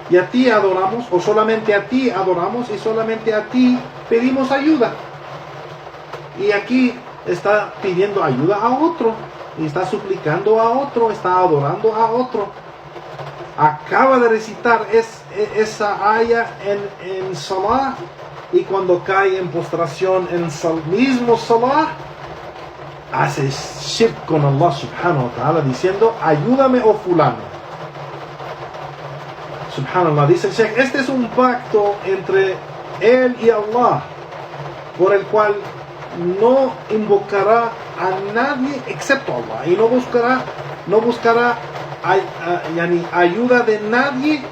Y a ti adoramos, o solamente a ti adoramos, y solamente a ti pedimos ayuda. Y aquí está pidiendo ayuda a otro, y está suplicando a otro, está adorando a otro. Acaba de recitar esa aya en salah, y cuando cae en postración en mismo salah, hace shirk con Allah subhanahu wa ta'ala, diciendo: ayúdame, oh fulano. Subhanallah, dice el Sheikh, este es un pacto entre él y Allah, por el cual no invocará a nadie excepto Allah, y no buscará ayuda de nadie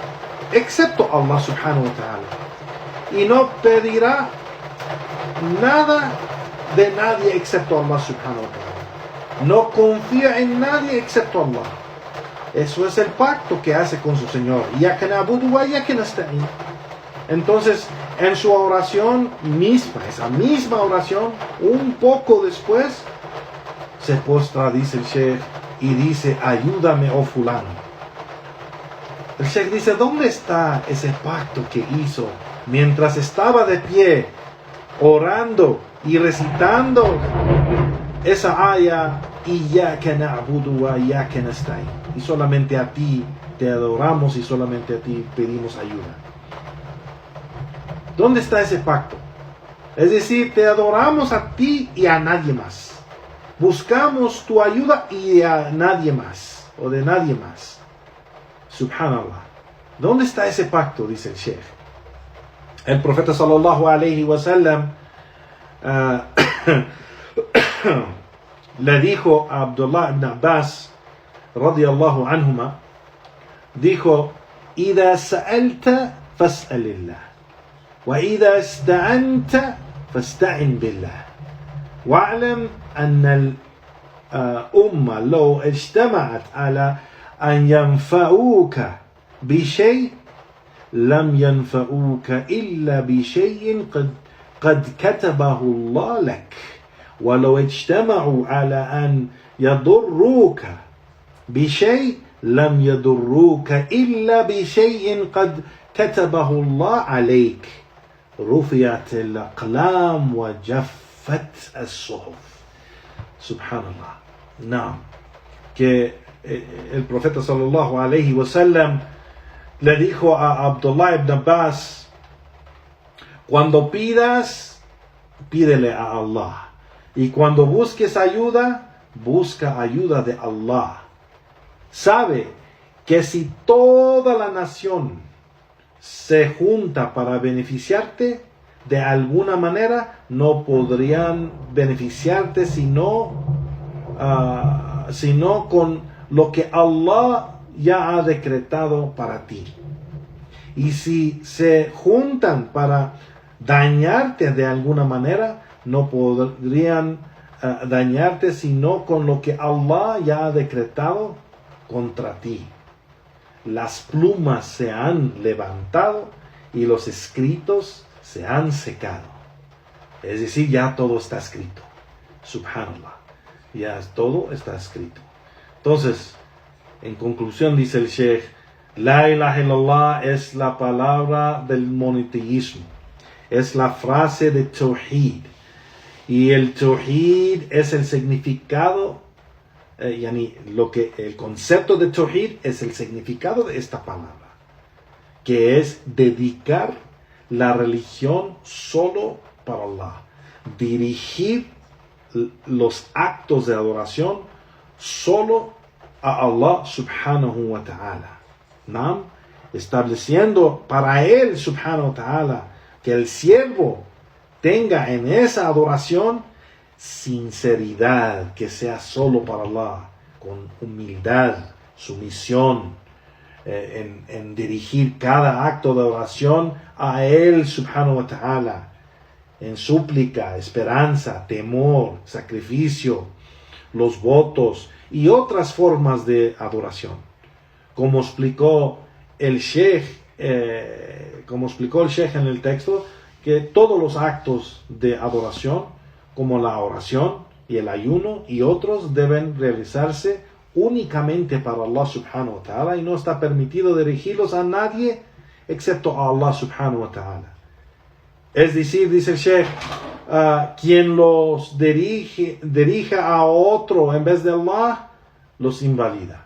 excepto Allah subhanahu wa ta'ala, y no pedirá nada de nadie excepto Allah subhanahu wa ta'ala, no confía en nadie excepto Allah. Eso es el pacto que hace con su Señor. Iyyaka na'budu wa iyyaka nasta'in. Entonces, en su oración misma, esa misma oración, un poco después, se postra, dice el Sheikh, y dice: ayúdame, oh fulano. El Sheikh dice: ¿dónde está ese pacto que hizo mientras estaba de pie, orando y recitando esa aya: Iyyaka na'budu wa iyyaka nasta'in? Y solamente a ti te adoramos y solamente a ti pedimos ayuda. ¿Dónde está ese pacto? Es decir, te adoramos a ti y a nadie más. Buscamos tu ayuda y a nadie más, o de nadie más. Subhanallah. ¿Dónde está ese pacto? Dice el Sheikh. El profeta sallallahu alayhi wa sallam le dijo a Abdullah ibn Abbas radiyallahu anhuma, dijo: إذا سألت فاسأل الله وإذا استعنت فاستعن بالله واعلم أن الأمة لو اجتمعت على أن ينفعوك بشيء لم ينفعوك إلا بشيء قد كتبه الله لك ولو اجتمعوا على أن يضروك بشيء لم يضروك إلا بشيء قد كتبه الله عليك رفعت الأقلام وجفت الصحف. Subhanallah. No. Que el profeta sallallahu alayhi wa sallam le dijo a Abdullah ibn Abbas: cuando pidas, pídele a Allah. Y cuando busques ayuda, busca ayuda de Allah. Sabe que si toda la nación se junta para beneficiarte, de alguna manera no podrían beneficiarte sino con lo que Allah ya ha decretado para ti. Y si se juntan para dañarte de alguna manera, no podrían dañarte sino con lo que Allah ya ha decretado contra ti. Las plumas se han levantado y los escritos se han secado. Es decir, ya todo está escrito. Subhanallah. Ya todo está escrito. Entonces, en conclusión, dice el Sheikh, La ilaha illallah es la palabra del monoteísmo. Es la frase de Tawhid. Y el Tawhid es el significado, el concepto de Tawhid es el significado de esta palabra, que es dedicar la religión solo para Allah, dirigir los actos de adoración solo a Allah subhanahu wa ta'ala, ¿no? Estableciendo para él subhanahu wa ta'ala que el siervo tenga en esa adoración sinceridad, que sea solo para Allah, con humildad, sumisión, en dirigir cada acto de oración a él subhanahu wa ta'ala, en súplica, esperanza, temor, sacrificio, los votos y otras formas de adoración. Como explicó el Sheikh en el texto, que todos los actos de adoración, como la oración y el ayuno y otros, deben realizarse únicamente para Allah subhanahu wa ta'ala, y no está permitido dirigirlos a nadie excepto a Allah subhanahu wa ta'ala. Es decir, dice el Sheikh, quien los dirija a otro en vez de Allah, los invalida.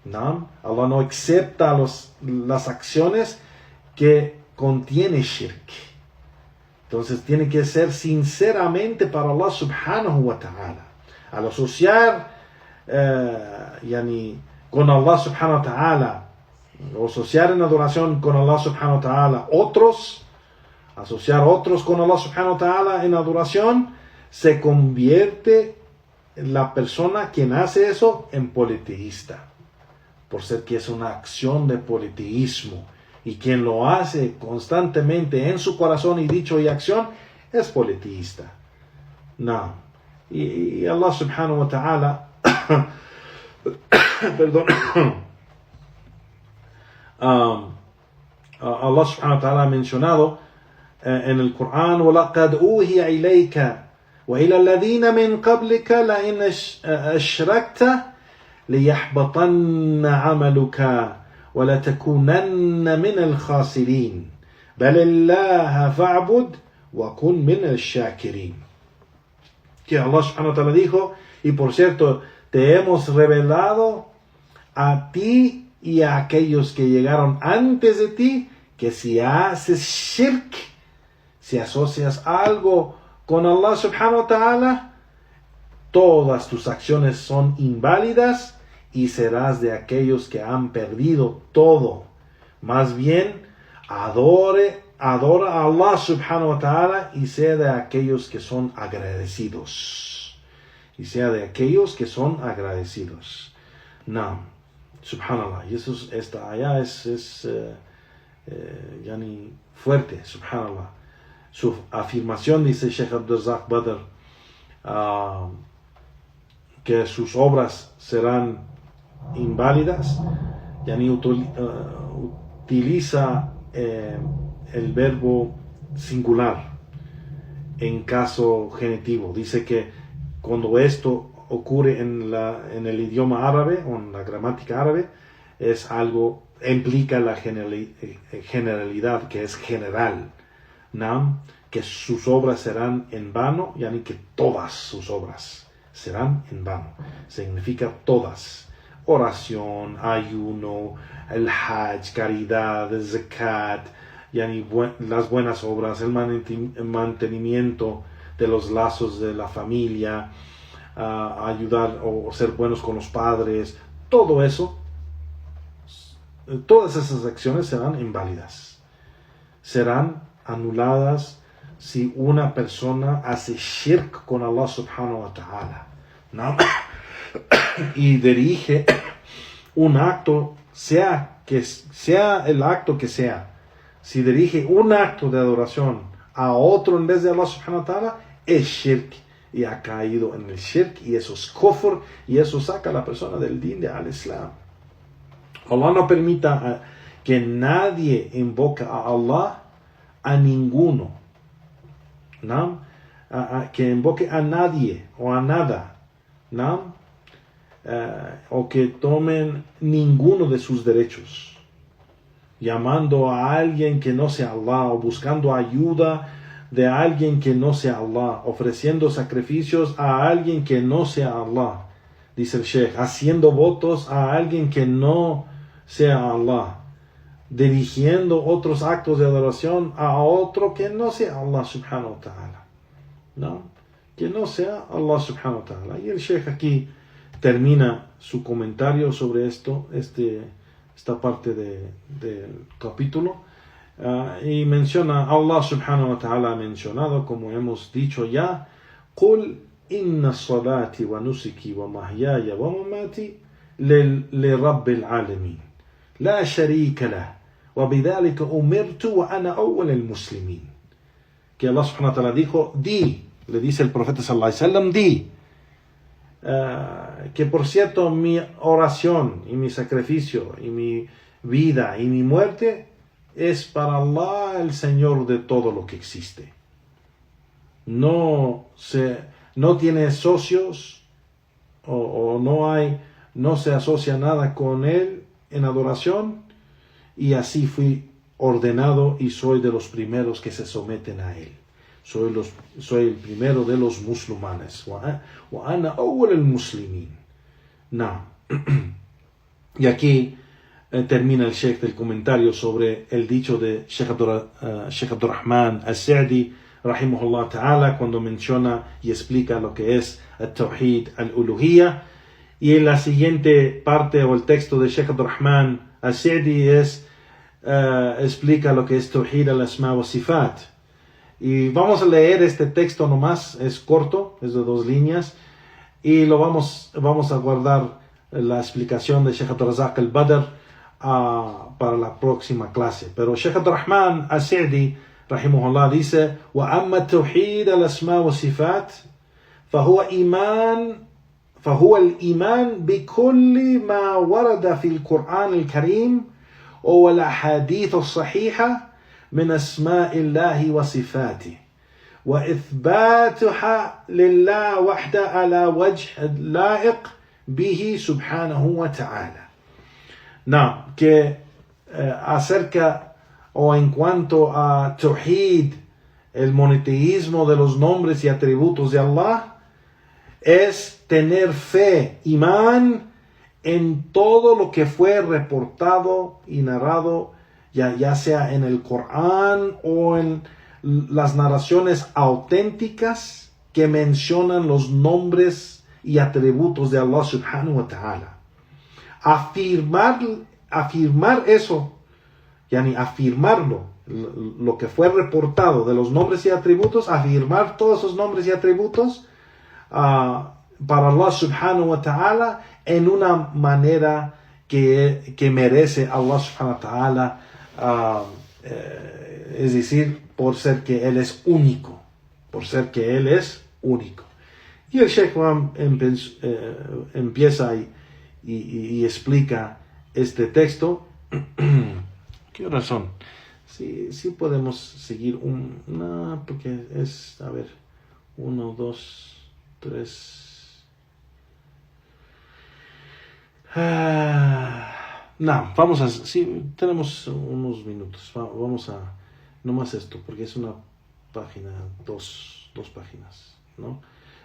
¿No? Allah no acepta las acciones que contiene shirk. Entonces tiene que ser sinceramente para Allah subhanahu wa ta'ala. Al asociar con Allah subhanahu wa ta'ala, o asociar en adoración con Allah subhanahu wa ta'ala asociar otros con Allah subhanahu wa ta'ala en adoración, se convierte la persona quien hace eso en politeísta, por ser que es una acción de politeísmo, y quien lo hace constantemente en su corazón y dicho y acción es politeísta. No. Y Allah subhanahu wa ta'ala perdón, Allah subhanahu wa ta'ala ha mencionado en el Corán: وَلَقَدْ أُوحِيَ إِلَيْكَ وَإِلَى الَّذِينَ مِنْ قَبْلِكَ لَئِنْ أَشْرَكْتَ لِيَحْبَطَنَّ عَمَلُكَ وَلَتَكُونَنَّ مِنَ الْخَاسِرِينَ بَلِ اللَّهَ فَاعْبُدْ وَكُنْ مِنَ الشَّاكِرِينَ. Que Allah subhanahu wa ta'ala dijo: y por cierto, te hemos revelado a ti y a aquellos que llegaron antes de ti, que si haces shirk, si asocias algo con Allah subhanahu wa ta'ala, todas tus acciones son inválidas y serás de aquellos que han perdido todo. Más bien, adora a Allah subhanahu wa ta'ala y sea de aquellos que son agradecidos. No, subhanallah. Y esta ayah es fuerte, subhanallah. Su afirmación, dice Sheikh Abdul-Razak Badr, que sus obras serán inválidas, yani utiliza el verbo singular en caso genitivo. Dice que cuando esto ocurre en el idioma árabe o en la gramática árabe, es algo, implica la generalidad, que es general, ¿no? Que sus obras serán en vano, yani que todas sus obras serán en vano. Significa todas. Oración, ayuno, el hajj, caridad, el zakat, yani las buenas obras, el mantenimiento de los lazos de la familia, ayudar o ser buenos con los padres, todo eso, todas esas acciones serán inválidas, serán anuladas si una persona hace shirk con Allah subhanahu wa ta'ala, ¿no? Y dirige un acto, sea el acto que sea, si dirige un acto de adoración a otro en vez de Allah subhanahu wa ta'ala, es shirk, y ha caído en el shirk, y eso es kufr, y eso saca a la persona del din de al-Islam. Allah no permita que nadie invoque a Allah, a ninguno, ¿no? Que invoque a nadie o a nada, ¿no? O que tomen ninguno de sus derechos, llamando a alguien que no sea Allah, o buscando ayuda de alguien que no sea Allah, ofreciendo sacrificios a alguien que no sea Allah, dice el Sheikh, haciendo votos a alguien que no sea Allah, dirigiendo otros actos de adoración a otro que no sea Allah subhanahu wa ta'ala, ¿no? Que no sea Allah subhanahu wa ta'ala. Y el Sheikh aquí termina su comentario sobre esta parte del capítulo, y menciona, Allah subhanahu wa ta'ala ha mencionado, como hemos dicho ya, قُلْ إِنَّ صَلَاتِ وَنُسِكِ وَمَحْيَايَ وَمَمَاتِ لِرَبِّ الْعَالَمِينَ لَا شَرِيكَ لَهُ وَبِذَلِكَ أُمِرْتُ وَأَنَا أَوَّلُ الْمُسْلِمِينَ. Que Allah subhanahu wa ta'ala dijo, di, le dice el profeta sallallahu alaihi wasallam, di, que por cierto mi oración y mi sacrificio y mi vida y mi muerte es para Allah, el Señor de todo lo que existe. No tiene socios o no se asocia nada con Él en adoración, y así fui ordenado y soy de los primeros que se someten a Él. Soy el primero de los musulmanes. Wa ana awwal al-muslimin. No. Y aquí termina el Sheikh del comentario sobre el dicho de Sheikh Abdurrahman al-Sa'di, rahimahullah ta'ala, cuando menciona y explica lo que es el Tawhid al-Uluhiyya. Y en la siguiente parte o el texto de Sheikh Abdurrahman al-Sa'di explica lo que es Tawhid al-Asma wa Sifat. Y vamos a leer este texto nomás, es corto, es de 2 líneas, y vamos a guardar la explicación de Sheikh Abdurrazak al-Badr para la próxima clase. Pero Sheikh Abdurrahman al-Sa'di, rahimahullah, dice, وَأَمَّا التَّوْحِيدَ الْأَسْمَاءِ وَالصِّفَاتِ فهو الإيمان بكل ما ورد في القرآن الكريم والأحاديث الصحيحة من أسماء الله وصفاته وإثباتها لله وحده على وجه اللائق به سبحانه وتعالى. No, que acerca o en cuanto a Tawhid, el monoteísmo de los nombres y atributos de Allah, es tener fe, imán, en todo lo que fue reportado y narrado, ya sea en el Corán o en las narraciones auténticas que mencionan los nombres y atributos de Allah subhanahu wa ta'ala. Afirmar eso, yani afirmarlo, lo que fue reportado de los nombres y atributos, afirmar todos esos nombres y atributos para Allah subhanahu wa ta'ala en una manera que merece Allah subhanahu wa ta'ala, es decir, por ser que Él es único, Y el Sheikh empieza y explica este texto. ¿Qué horas son? Sí podemos seguir porque es, 1, 2, 3. Vamos a, tenemos unos minutos. Vamos a, nomás esto, porque es una página, dos páginas, ¿no?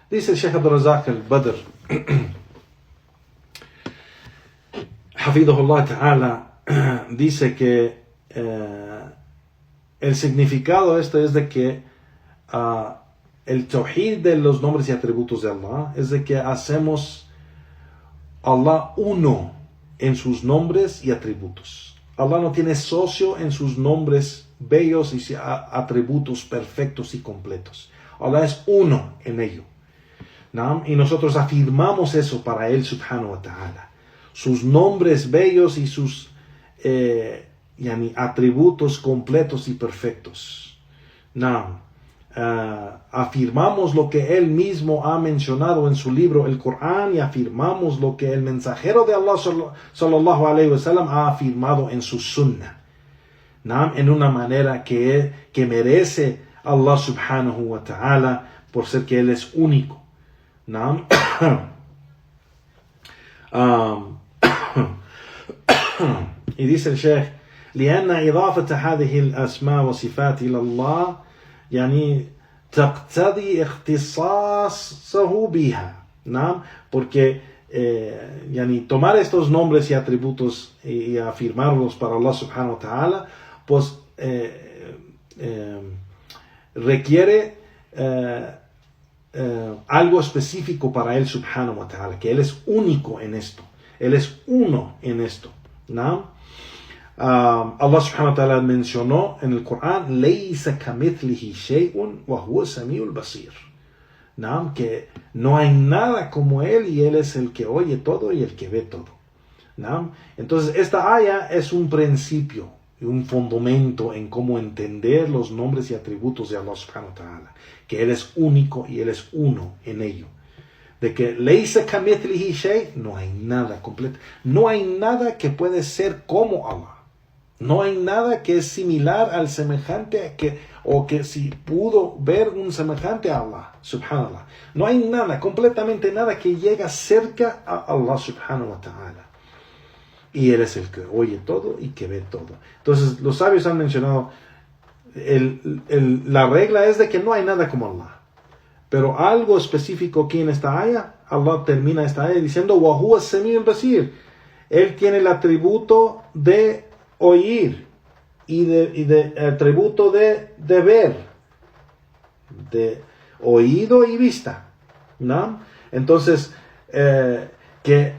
Dice el Sheikh Abdul Razak al-Badr, Hafidhullah Ta'ala, dice que el significado es de que el tawhid de los nombres y atributos de Allah es de que hacemos Allah uno en sus nombres y atributos. Allah no tiene socio en sus nombres bellos y atributos perfectos y completos. Allah es uno en ello, ¿no? Y nosotros afirmamos eso para Él subhanahu wa ta'ala. Sus nombres bellos y sus atributos completos y perfectos. Afirmamos lo que Él mismo ha mencionado en su libro, el Corán, y afirmamos lo que el mensajero de Allah sallallahu alayhi wa sallam ha afirmado en su sunnah, en una manera que merece Allah subhanahu wa ta'ala, por ser que Él es único. Y dice el Sheikh, لأن إضافة هذه الأسماء والصفات إلى الله تقتضي اختصاصه بها. Porque tomar estos nombres y atributos y afirmarlos para Allah subhanahu wa ta'ala, pues requiere algo específico para Él subhanahu wa ta'ala, que Él es único en esto, Él es uno en esto, ¿no? Allah subhanahu wa ta'ala mencionó en el Corán, لَيْسَ كَمِثْلِهِ شَيْءٌ وَهُوَ السَّمِيعُ الْبَصِيرُ, ¿no? Que no hay nada como Él y Él es el que oye todo y el que ve todo, ¿no? Entonces esta aya es un principio y un fundamento en cómo entender los nombres y atributos de Allah subhanahu wa ta'ala, que Él es único y Él es uno en ello. De que لَيْسَ كَمِثْلِهِ شَيْءٌ, no hay nada completo, no hay nada que puede ser como Allah. No hay nada que es similar al semejante o que si pudo ver un semejante a Allah, subhanallah. No hay nada, completamente nada que llega cerca a Allah subhanahu wa ta'ala. Y Él es el que oye todo y que ve todo. Entonces los sabios han mencionado, la regla es de que no hay nada como Allah. Pero algo específico aquí en esta aya, Allah termina esta aya diciendo, وَهُوَ السَّمِيعُ الْبَصِيرُ. Él tiene el atributo de oír y de atributo de ver, de oído y vista, ¿no? Entonces que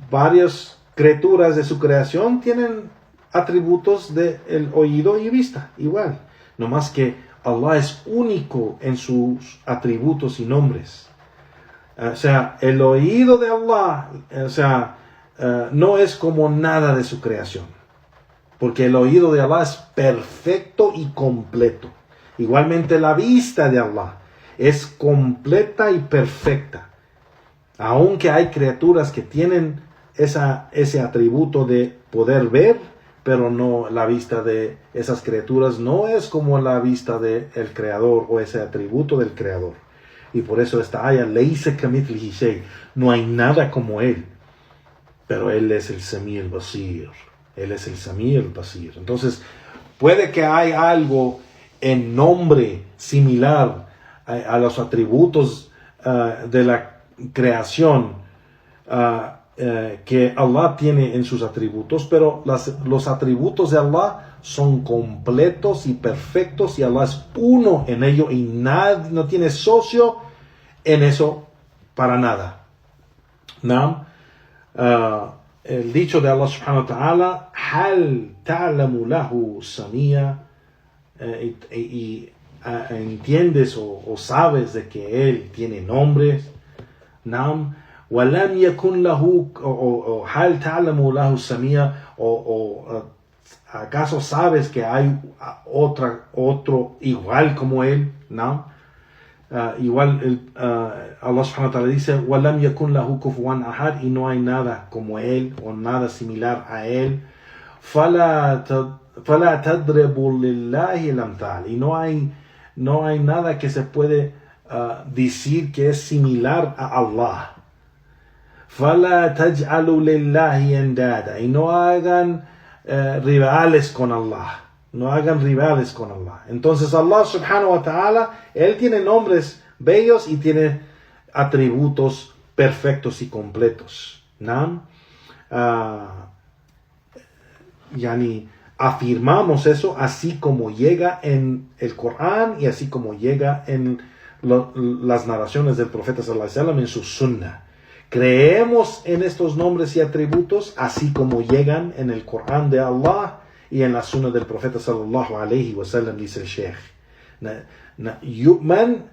varias criaturas de su creación tienen atributos de el oído y vista igual, no más que Allah es único en sus atributos y nombres. O sea, el oído de Allah, no es como nada de su creación, porque el oído de Allah es perfecto y completo. Igualmente la vista de Allah es completa y perfecta. Aunque hay criaturas que tienen ese atributo de poder ver, pero no, la vista de esas criaturas no es como la vista del Creador o ese atributo del Creador. Y por eso esta aya, لَيْسَ كَمِثْلِهِ شَيْءٌ, no hay nada como Él, pero Él es el Sami' al-Basir. Él es el Sami' al-Basir. Entonces, puede que hay algo en nombre similar a los atributos de la creación que Allah tiene en sus atributos, pero los atributos de Allah son completos y perfectos y Allah es uno en ello y no tiene socio en eso para nada. ¿No? El dicho de Allah subhanahu wa ta'ala, hal ta'lamu lahu samia, entiendes o sabes de que Él tiene nombres, ¿no? Walam yakun lahu, o hal ta'lamu lahu samia, ¿acaso sabes que hay otro igual como Él? ¿No? Allah subhanahu wa ta'ala dice وَلَمْ يَكُنْ لَهُ كُفُوًا أَحَدٌ, y no hay nada como él o nada similar a él. فَلَا تَضْرِبُوا لِلَّهِ الْأَمْثَالَ, y no hay nada que se puede decir que es similar a Allah. فَلَا تَجْعَلُوا لِلَّهِ أَنْدَادًا, y no hagan rivales con Allah. No hagan rivales con Allah. Entonces Allah subhanahu wa ta'ala, Él tiene nombres bellos y tiene atributos perfectos y completos. ¿No? Afirmamos eso así como llega en el Corán y así como llega en las narraciones del profeta sallallahu alaihi wasallam en su sunnah. Creemos en estos nombres y atributos así como llegan en el Corán de Allah y en la sunnah del profeta sallallahu alaihi wasallam, dice el Sheikh. Yu'man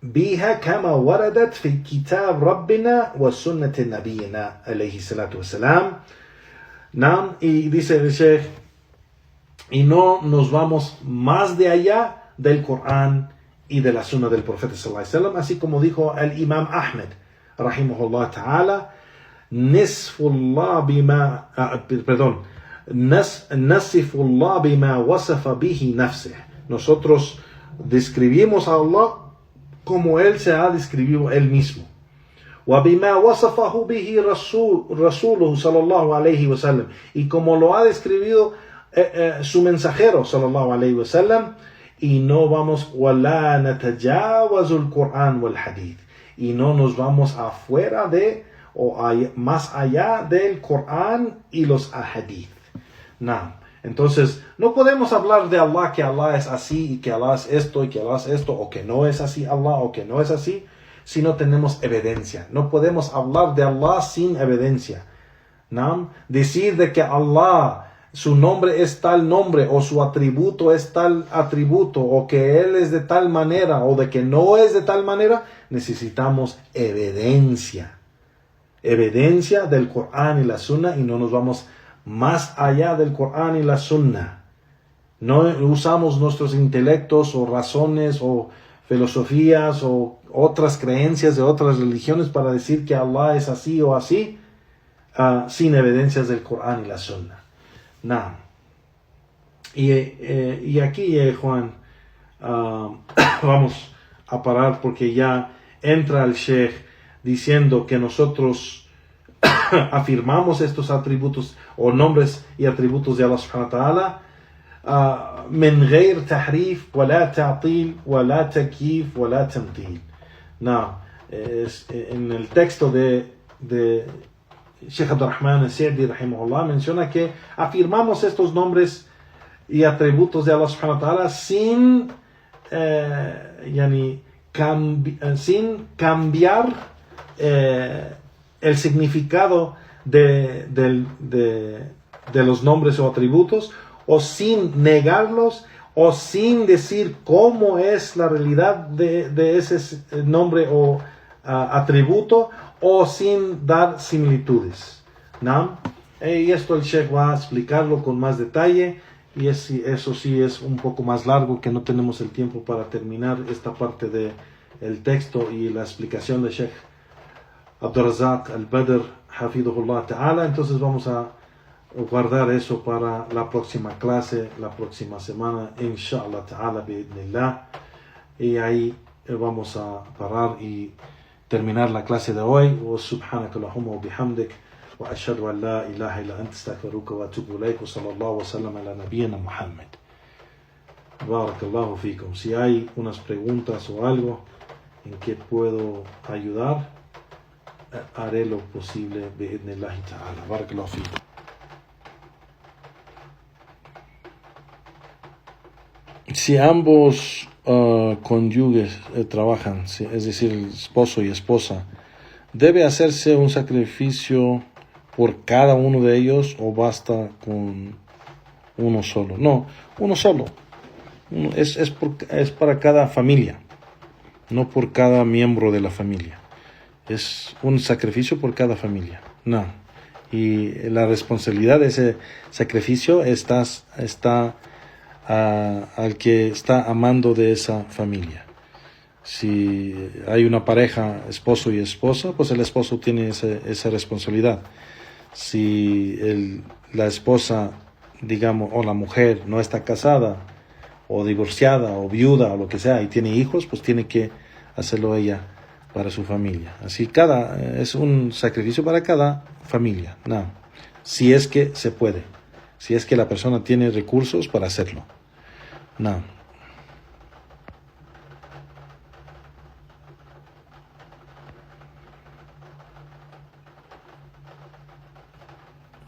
biha kama waradat fi kitab rabbina wa sunnati nabiyina alaihi salatu wasalam. Y dice el Sheikh, y no nos vamos más de allá del Corán y de la sunnah del profeta sallallahu alaihi wasallam, así como dijo el Imam Ahmed rahimahullah ta'ala, nasifullah bima wasafa bihi nafsih. Nosotros describimos a Allah como Él se ha describido Él mismo. Wa bima wasafahu bihi rasuluhu sallallahu alayhi wa sallam, y como lo ha describido su mensajero sallallahu alayhi wa sallam. Y no vamos wala natajawazul Qur'an wal hadith, y no nos vamos afuera de más allá del Corán y los ahadith. No. Entonces, no podemos hablar de Allah que Allah es así y que Allah es esto y que Allah es esto, o que no es así Allah o que no es así, si no tenemos evidencia. No podemos hablar de Allah sin evidencia. ¿No? Decir de que Allah, su nombre es tal nombre, o su atributo es tal atributo, o que Él es de tal manera, o de que no es de tal manera, necesitamos evidencia. Evidencia del Corán y la Sunna, y no nos vamos más allá del Corán y la Sunna. No usamos nuestros intelectos o razones o filosofías o otras creencias de otras religiones para decir que Allah es así o así, sin evidencias del Corán y la Sunna. No. Y aquí, Juan, vamos a parar porque ya entra el Sheikh diciendo que nosotros afirmamos estos atributos o nombres y atributos de Allah subhanahu wa ta'ala من غير تحريف ولا تعطيل ولا تكييف ولا تمثيل. No, en el texto de Sheikh Abdurrahman al-Sa'di rahimahullah menciona que afirmamos estos nombres y atributos de Allah subhanahu wa ta'ala sin cambiar el significado de los nombres o atributos, o sin negarlos, o sin decir cómo es la realidad de ese nombre o atributo, o sin dar similitudes. ¿No? Y esto el Sheikh va a explicarlo con más detalle, y eso sí es un poco más largo, que no tenemos el tiempo para terminar esta parte del texto y la explicación de Sheikh Abdurrazak al-Badr hafidhullah ta'ala. Entonces vamos a guardar eso para la próxima clase, la próxima semana, inshallah ta'ala bi'idnillah. Y ahí vamos a parar y terminar la clase de hoy. Wa subhanaka Allahumma wa bihamdik, wa ashhadu an la ilaha illa anta astaghfiruka wa atubu ilayk, wa sallallahu wa sallam ala nabiyyina Muhammad. Barakallahu fikum. Si hay unas preguntas o algo en que puedo ayudar, haré lo posible bi'idnillah ta'ala. Barakallahu fikum. Si ambos cónyuges trabajan, es decir, el esposo y esposa, ¿debe hacerse un sacrificio por cada uno de ellos o basta con uno solo? No, uno solo. Es para cada familia, no por cada miembro de la familia. Es un sacrificio por cada familia. No. Y la responsabilidad de ese sacrificio está al que está amando de esa familia. Si hay una pareja, esposo y esposa, pues el esposo tiene esa responsabilidad. Si la esposa, digamos, o la mujer no está casada, o divorciada, o viuda, o lo que sea, y tiene hijos, pues tiene que hacerlo ella para su familia. Así es un sacrificio para cada familia, no. Si es que se puede, si es que la persona tiene recursos para hacerlo, no.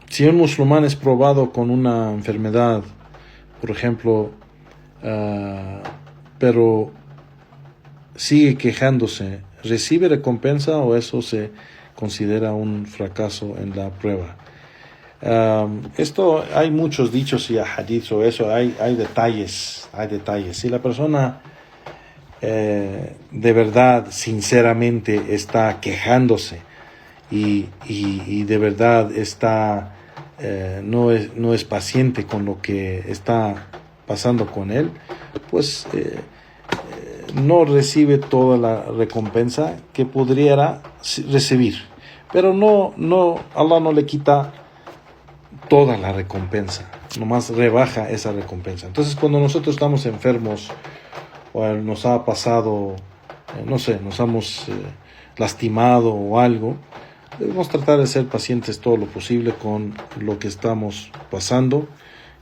Si un musulmán es probado con una enfermedad, por ejemplo, pero sigue quejándose, ¿recibe recompensa o eso se considera un fracaso en la prueba? Esto hay muchos dichos y hadiths o eso, hay detalles. Si la persona de verdad, sinceramente está quejándose y de verdad está no es paciente con lo que está pasando con él, pues no recibe toda la recompensa que pudiera recibir. Pero Allah no le quita toda la recompensa, nomás rebaja esa recompensa. Entonces, cuando nosotros estamos enfermos o nos ha pasado, no sé, nos hemos lastimado o algo, debemos tratar de ser pacientes todo lo posible con lo que estamos pasando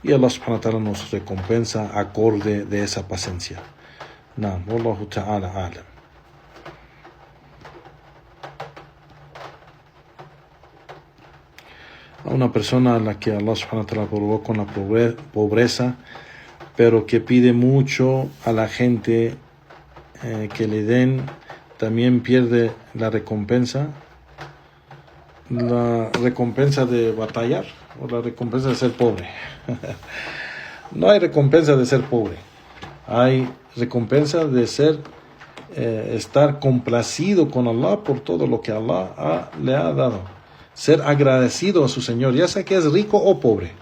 y Allah subhanahu wa ta'ala nos recompensa acorde de esa paciencia. Naam, wallahu ta'ala alam. A una persona a la que Allah subhanahu wa ta'ala probó con la pobreza, pero que pide mucho a la gente que le den, también pierde la recompensa de batallar o la recompensa de ser pobre. No hay recompensa de ser pobre, hay recompensa de estar complacido con Allah por todo lo que Allah le ha dado, ser agradecido a su Señor, ya sea que es rico o pobre.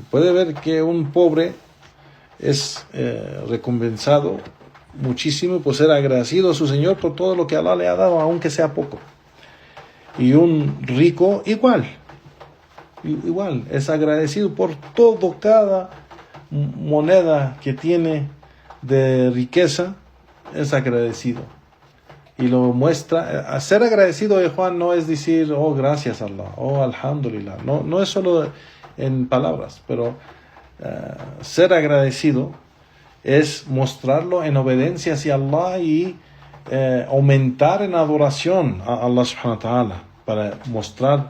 Puede ver que un pobre es recompensado muchísimo por ser agradecido a su Señor por todo lo que Allah le ha dado, aunque sea poco. Y un rico igual es agradecido por cada moneda que tiene de riqueza, es agradecido y lo muestra. Ser agradecido de Juan no es decir oh gracias Allah, oh alhamdulillah, no es solo en palabras, pero ser agradecido es mostrarlo en obediencia hacia Allah y aumentar en adoración a Allah subhanahu wa ta'ala, para mostrar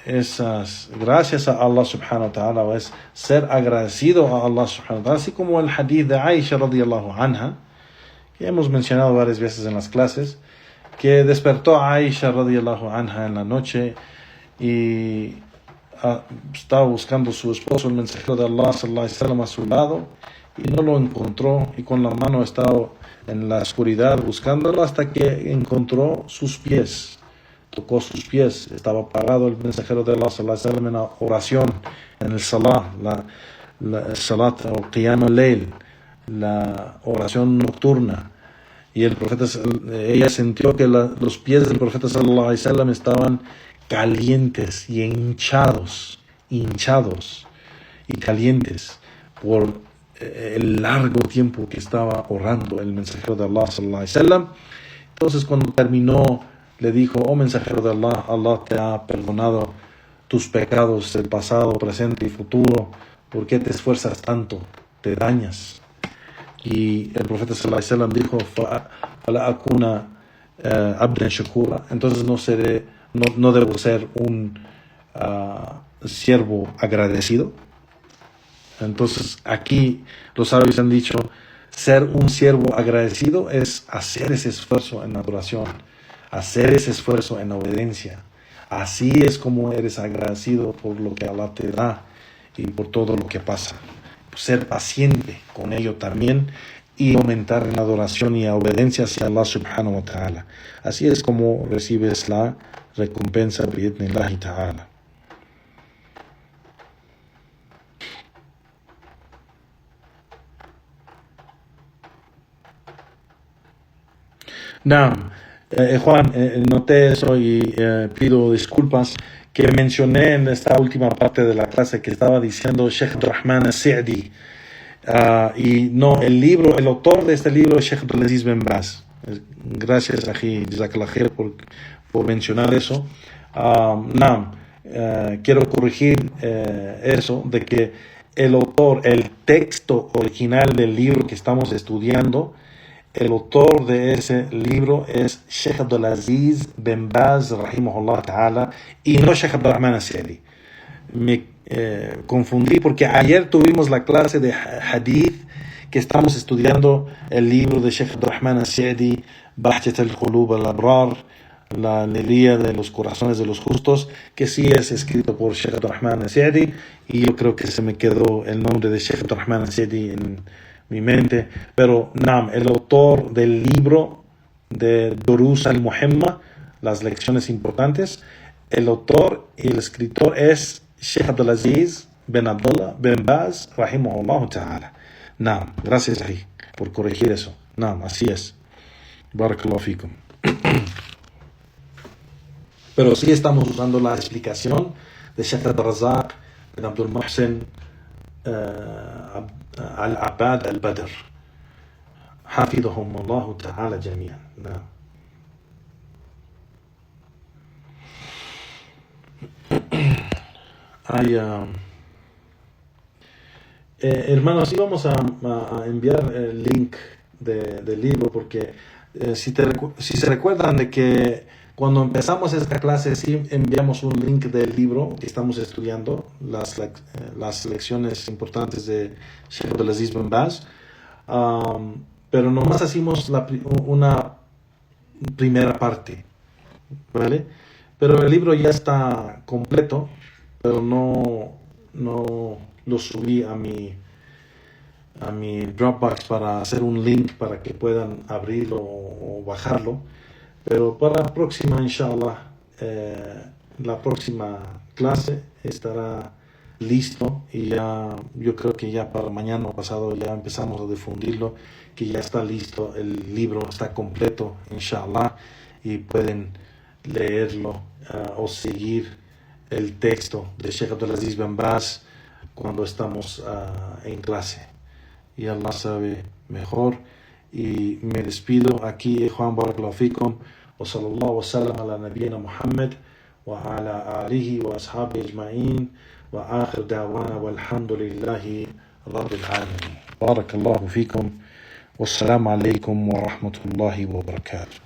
esas gracias a Allah subhanahu wa ta'ala, o es ser agradecido a Allah subhanahu wa ta'ala, así como el hadith de Aisha radiyallahu anha, que hemos mencionado varias veces en las clases, que despertó a Aisha radiyallahu anha en la noche y estaba buscando a su esposo, el mensajero de Allah sallallahu alaihi wasallam, a su lado, y no lo encontró, y con la mano estaba en la oscuridad buscándolo hasta que encontró sus pies, tocó sus pies. Estaba parado el mensajero de Allah sallallahu alaihi wasallam en la oración, en el salat, la salat o qiyam al-layl, la oración nocturna, y ella sintió que los pies del profeta sallallahu alaihi wasallam estaban calientes y hinchados y calientes por el largo tiempo que estaba orando el mensajero de Allah sallallahu alaihi wasallam. Entonces, cuando terminó, le dijo: oh mensajero de Allah, Allah te ha perdonado tus pecados del pasado, presente y futuro. ¿Por qué te esfuerzas tanto? Te dañas. Y el profeta sallallahu alaihi wasallam dijo: fala akuna abdan shakura. Entonces no debo ser un siervo agradecido. Entonces aquí los sabios han dicho: ser un siervo agradecido es hacer ese esfuerzo en adoración, hacer ese esfuerzo en obediencia. Así es como eres agradecido por lo que Allah te da y por todo lo que pasa. Ser paciente con ello también y aumentar en adoración y obediencia hacia Allah subhanahu wa ta'ala. Así es como recibes la recompensa bi'idhnillahi ta'ala. Naam. Juan, noté eso y pido disculpas que mencioné en esta última parte de la clase que estaba diciendo Sheikh Abdurrahman al-Sa'di. Y no, el autor de este libro es Sheikh Abdulaziz Ben Baz. Gracias, Aji Jazakallah Khair, por mencionar eso. Naam, quiero corregir eso, de que el autor, el texto original del libro que estamos estudiando, el autor de ese libro es Sheikh Abdulaziz Ben Baz, rahimahullah ta'ala, y no Sheikh Abdurrahman al-Sa'di. Me confundí porque ayer tuvimos la clase de hadith que estamos estudiando el libro de Sheikh Abdurrahman al-Sa'di, Bahjat al-Qulub al-Abrar, la alegría de los corazones de los justos, que sí es escrito por Sheikh Abdurrahman al-Sa'di, y yo creo que se me quedó el nombre de Sheikh Abdurrahman al-Sa'di en mi mente, pero Nam, el autor del libro de Durus al-Muhimma, las lecciones importantes, el autor y el escritor es Sheikh Abdulaziz Ben Abdullah Ben Baz, rahimahullah ta'ala. Nam, gracias ahí por corregir eso. Nam, así es. Barakallahu fikum. Pero sí estamos usando la explicación de Sheikh Abdul-Razak Ben Abdul Muhsin al-Abad al-Badr. حفظهم الله تعالى جميعا. نعم. Hermanos, sí vamos a enviar el link del libro porque si se recuerdan de que cuando empezamos esta clase sí enviamos un link del libro que estamos estudiando, las lecciones importantes de Sheikh Abdulaziz Ben Baz, pero nomás hicimos una primera parte, ¿vale? Pero el libro ya está completo, pero no lo subí a mi Dropbox para hacer un link para que puedan abrirlo o bajarlo. Pero para la próxima, inshallah, la próxima clase estará listo y ya yo creo que ya para mañana o pasado ya empezamos a difundirlo, que ya está listo, el libro está completo, inshallah, y pueden leerlo o seguir el texto de Sheikh Abdulaziz Ben Baz cuando estamos en clase. Y Allah sabe mejor. Y me despido aquí, Juan Barakallahu Fikum, wa sallallahu wa sallam ala nabiyina Muhammad wa ala alihi wa ashabi ajma'in wa akhir da'wana walhamdulillahi rabbil alamin. Barakallahu Fikum. Wassalamu alaikum wa rahmatullahi wa barakatuh.